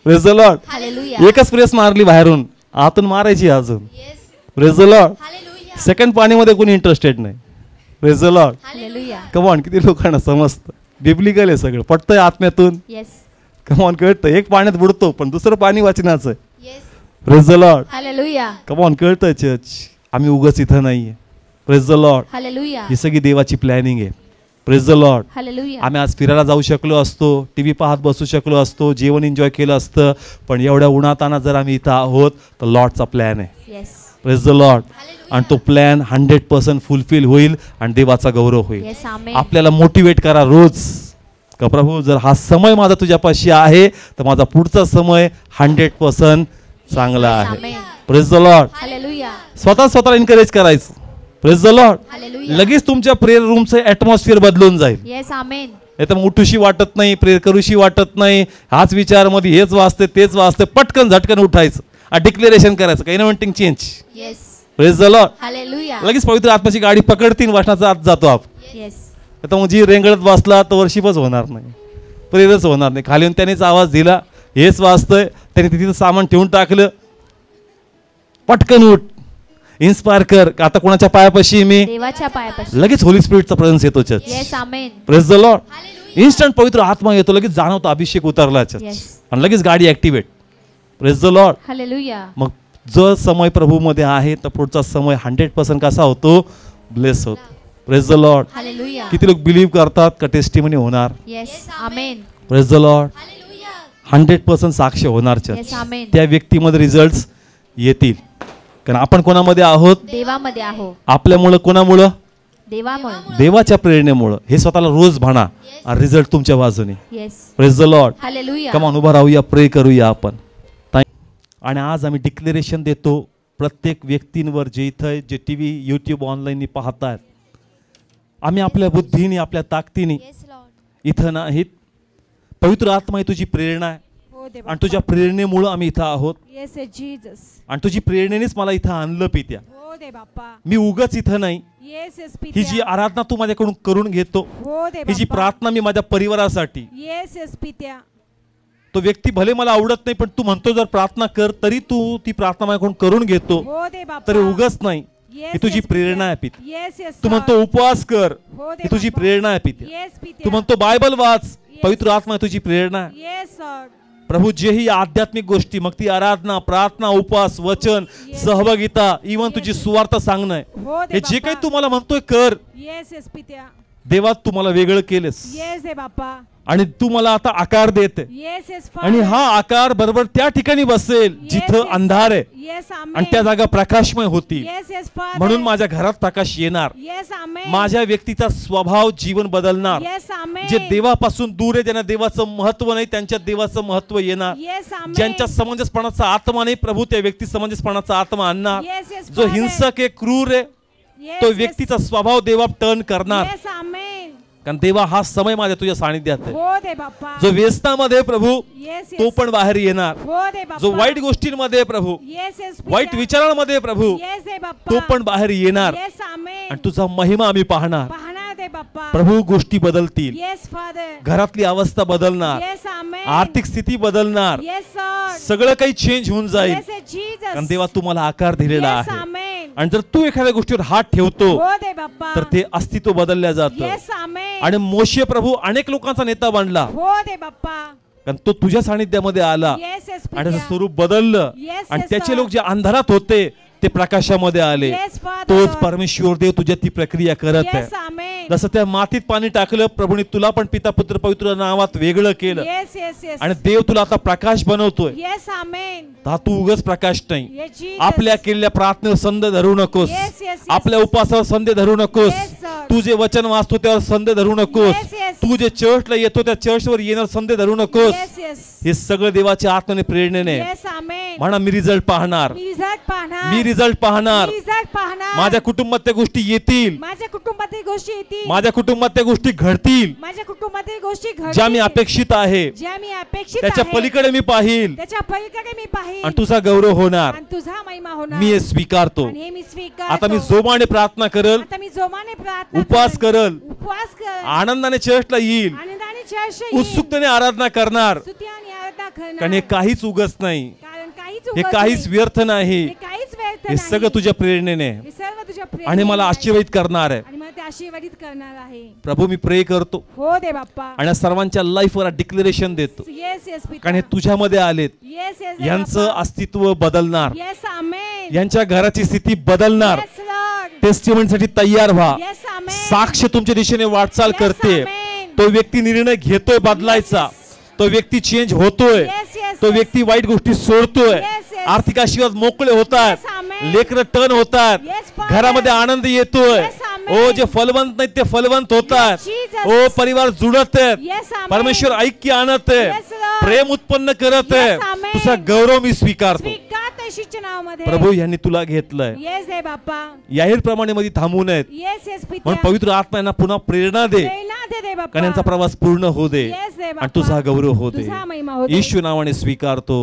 Praise the Lord. हालेलुया. एकच प्रेस मारली बाहेरून आतून मारायची अजून. Yes. Praise the Lord. Hallelujah. Second पाणीमध्ये कोणी इंटरेस्टेड नाही. Praise the Lord. Hallelujah. Come on किती लोकांना समजतं. बिब्लिकल आहे सगळं. पटतंय आत्म्यातून. येस. कमॉन कळतं. एक पाण्यात बुडतो पण दुसरं पाणी वाचनाचं. Yes. Praise the Lord. Hallelujah. Come on कळतंय चर्च. आम्ही उगाच इथं नाहीये. Praise the Lord. हालेलुया. ही सगळी देवाची प्लॅनिंग आहे. Praise the Lord. हालेलुया. आम्ही आज फिरायला जाऊ शकलो असतो, टीव्ही पाहत बसू शकलो असतो, जेवण एन्जॉय केलं असतं, पण एवढ्या उन्हाताना जर आम्ही इथं आहोत तर लॉर्डचा प्लॅन आहे. Yes. Praise the Lord. Hallelujah. आणि तो प्लॅन 100% फुलफिल होईल आणि देवाचा गौरव होईल. येस. आमेन. आपल्याला मोटिवेट करा रोज का प्रभू जर हा समय माझा तुझ्यापाशी आहे तर माझा पुढचा समय 100% चांगला आहे. Amen. Praise the Lord. Hallelujah. स्वतःला एनकरेज करायचं. Praise the Lord. हालेलुया. लगेच तुमच्या प्रेयर रूमचं ॲटमॉस्फिअर बदलून जाईल. येस. आमेन. नाही तर उठूशी वाटत नाही, प्रेयर करूशी वाटत नाही, हाच विचारमध्ये हेच वाचते तेच वाचते, पटकन झटकन उठायचं, डिक्लेरेशन करायचं, काही nothing change. Yes. Praise the Lord. Hallelujah. लगेच पवित्र आत्म्याची गाडी पकडतीन वाचनाचा आत जातो आपण. येस. आता मग जी रेंगळत बसला तर वर्षिपच होणार नाही, प्रेरच होणार नाही. खाली येऊन त्यानेच आवाज दिला हेच वाचतंय, त्याने तिथं सामान ठेवून टाकलं, पटकन उठ, इन्स्पायर कर. आता कोणाच्या पायापाशी मी देवाच्या पायापाशी. लगेच होली स्पिरिटचा प्रेझेन्स येतो church. Yes. Amen. Praise the Lord. Hallelujah. Instant पवित्र आत्मा येतो, लगेच जाणवतो अभिषेक उतरला चर्च. Yes. आणि लगेच गाडी activate. Praise the Lord. Hallelujah. मग जो समय प्रभूमध्ये आहे तर पुढचा समय 100% कसा होतो? ब्लेस होतो. Praise the Lord. हालेलुया. किती लोक बिलीव्ह करतात का टेस्टिमनी होणार? Yes. Amen. Praise the Lord. Hallelujah. 100% साक्ष होणार चर्च. येस. आमेन. त्या व्यक्तीमध्ये रिझल्ट येतील. कारण आपण कोणामध्ये आहोत? देवामध्ये आहो. आपल्यामुळं कोणामुळं? देवामुळे. देवाच्या प्रेरणेमुळं. हे स्वतःला रोज म्हणा, रिझल्ट तुमच्या बाजूने. Yes. Praise the Lord. Hallelujah. कमान उभा राहूया, प्रे करूया आपण. आणि आज आम्ही डिक्लेरेशन देतो प्रत्येक व्यक्तींवर जे इथं जे टी व्ही यूट्यूब ऑनलाईन पाहतात, आम्ही आपल्या बुद्धीने आपल्या ताकदीने Yes, Lord. इथं नाहीत. पवित्र आत्मा ही तुझी प्रेरणा आहे हो दे आणि तुझ्या प्रेरणेमुळं आम्ही इथं आहोत. Yes Jesus. आणि तुझी प्रेरणेनेच मला इथं आणलं पित्या. हो दे बाप्पा. मी उगाच इथं नाही. येस येस ही पित्या. जी आराधना तू माझ्याकडून करून घेतो, हो दे ही जी बाप्पा. प्रार्थना मी माझ्या परिवारासाठी, येस येस पित्या. तो व्यक्ती भले मला आवडत नाही पण तू म्हणतो जर प्रार्थना कर, तरी तू ती प्रार्थना माझ्याकडून करून घेतो, हो दे बाप्पा. तरी उगाच नाही. येस ही तुझी येस प्रेरणा आहे पित्या. पित्या. येस येस तू म्हणतो उपवास कर, हो दे ही तुझी बाप्पा. प्रेरणा आहे पित्या. येस पित्या. तू म्हणतो बायबल वाच, पवित्र आत्मा ही तुझी प्रेरणा आहे. Yes sir. प्रभू जेही आध्यात्मिक गोष्टी, मग ती आराधना, प्रार्थना, उपवास, वचन, सहभागिता, इवन तुझी सुवार्ता सांगणं आहे, हो दे हे जे काही बाप्पा. तू मला म्हणतोय कर. येस येस पित्या. देवा तू मला वेगळं केलेस येस दे बाप्पा. आणि तू मला आता आकार देते येस येस आणि हा आकार बरोबर त्या ठिकाणी बसेल जिथं अंधार आहे येस आमेन. आणि त्या जागा प्रकाशमय होतील. Yes yes father. म्हणून माझ्या घरात प्रकाश येणार. येस आमेन. माझ्या व्यक्तीचा स्वभाव जीवन बदलणार. येस आमेन. जे देवापासून दूर आहे, ज्यांना देवाचं महत्व नाही, त्यांच्यात देवाचं महत्व येणार. येस आमेन. ज्यांच्या समंजसपणाचा आत्मा नाही, प्रभू त्या व्यक्ती समंजसपणाचा आत्मा आणणार. येस येस जो फादर. हिंसक आहे, क्रूर आहे, Yes, तो yes. व्यक्तीचा स्वभाव देवा टर्न करणार. Yes, amen. कारण देवा हा समय माझ्या तुझ्या सानिध्यात आहे. हो दे बाप्पा. जो व्यसनामध्ये प्रभू Yes, तो yes. पण बाहेर येणार. हो दे बाप्पा. जो वाईट गोष्टींमध्ये प्रभू Yes, yes, पित्या. वाईट विचारांमध्ये प्रभू Yes, दे बाप्पा. तो पण बाहेर येणार. Yes, amen. आणि तुझा महिमा आम्ही पाहणार. पाहणार दे बाप्पा. प्रभू गोष्टी बदलतील. Yes, Father. घरातली अवस्था बदलणार. Yes, amen. आर्थिक स्थिती बदलणार. Yes, Lord. सगळं काही चेंज होऊन जाईल. Yes, yes, Jesus. कारण देवा तुम्हाला आकार दिलेला Yes, आहे. amen. आणि जर तू एखाद्या गोष्टीवर हात ठेवतो हो दे बाप्पा. तर ते अस्तित्व बदलल्या जातं. Yes, amen. आणि मोशे प्रभू अनेक लोकांचा नेता बनला. हो दे बाप्पा. कारण तो तुझ्या सानिध्यामध्ये आला Yes, yes, आणि त्याचं पित्या. स्वरूप बदललं. Yes, आणि yes, त्याचे Lord. लोक जे अंधारात होते ते प्रकाशामध्ये आले. Yes, Father, तोच Lord. परमेश्वर देव तुझ्या ती प्रक्रिया करत आहे. Yes, amen. जसं त्या मातीत पाणी टाकलं प्रभूने तुला पण पिता पुत्र पवित्र नावात वेगळं केलं. Yes, yes, yes. आणि देव तुला आता प्रकाश बनवतोय. Yes, amen. हा तू उगाच प्रकाश नाही. Yes, Jesus. आपल्या केलेल्या प्रार्थनेवर संध धरू नकोस. Yes, yes, yes. आपल्या उपासावर संध धरू नकोस. Yes, sir. तू जे वचन वाचतो त्यावर संध धरू नकोस. Yes, yes. तू जे चर्चला येतो त्या चर्चवर येणार संध धरू नकोस. Yes, yes. हे सगळं देवाच्या आत्म्याने प्रेरणेने. Yes, amen. म्हणा मी रिझल्ट पाहणार. मी रिझल्ट पाहणार. मी रिझल्ट पाहणार. मी रिझल्ट पाहणार. माझ्या कुटुंबात त्या गोष्टी येतील. माझ्या कुटुंबातील गोष्टी येतील. माझ्या कुटुंबात त्या गोष्टी घडतील माझ्या कुटुंबातील गोष्टी घडतील. ज्या मी अपेक्षित आहे. ज्या मी अपेक्षित त्याच्या आहे. पलीकडे मी पाहिल त्याच्या पलीकडे मी पाहिल. आणि तुझा गौरव होणार. आणि तुझा महिमा होणार. मी हे स्वीकारतो. आणि हे मी स्वीकारतो. आता मी जोमाने प्रार्थना करल. आता मी जोमाने प्रार्थना उपवास करल. उपवास कर. आनंदाने चर्चला येईल. आनंदाने चर्च येईल. उत्सुकतेने आराधना करणार. स्तुती आणि आराधना करणार. कारण हे काहीच उगच नाही. कारण काहीच हे उगत काहीच नाही. व्यर्थ नाही. हे काहीच व्यर्थ हे नाही. सगळं तुझ्या प्रेरणेने हे सर्व तुझ्या आणि प्रेरणेने मला आहे. आशीर्वादित करणार आहे. आणि मला ते आशीर्वादित करणार आहे. प्रभू मी प्रे करतो हो दे बाप्पा. आणि या सर्वांच्या लाईफवर डिक्लेरेशन देतो. येस येस कारण हे तुझ्यामध्ये आलेत. येस येस यांचं अस्तित्व बदलणार. येस आमेन. यांच्या घराची स्थिती बदलणार. Yes Lord. टेस्टिमोनी साठी तयार व्हा. येस आमेन. साक्ष तुमच्या दिशेने वाटचाल Yes, करते. amen. तो व्यक्ती निर्णय घेतोय बदलायचा. तो व्यक्ती चेंज होतोय. Yes, yes, तो yes. व्यक्ती वाईट गोष्टी सोडतोय. Yes, yes. आर्थिक आशीर्वाद मोकळे होतात. Yes, amen. लेकरं टर्न होतात. Yes, Father. घरामध्ये आनंद येतोय. Yes, amen. ओ जे फलवंत नाहीत ते फलवंत होतात. Yes, Jesus. ओ परिवार जुळत आहेत. Yes, amen. परमेश्वर ऐक्य आणत आहे. Yes, Lord. प्रेम उत्पन्न करत आहे. Yes, amen. तुझा गौरव मी स्वीकारतो. स्वीकारते येशूच्या नावामध्ये. प्रभू यांनी तुला घेतलंय. येस दे बाप्पा. याहीर प्रमाणे मध्ये थांबू नयेत. येस येस पित्या. म्हणून पवित्र आत्मा यांना पुन्हा प्रेरणा दे. प्रेरणा दे दे बाप्पा. कारण यांचा प्रवास पूर्ण होऊ दे Yes, दे आणि बाप्पा. तुझा गौरव होऊ दे. तुझा महिमा होऊ दे. येशू नावाने स्वीकारतो.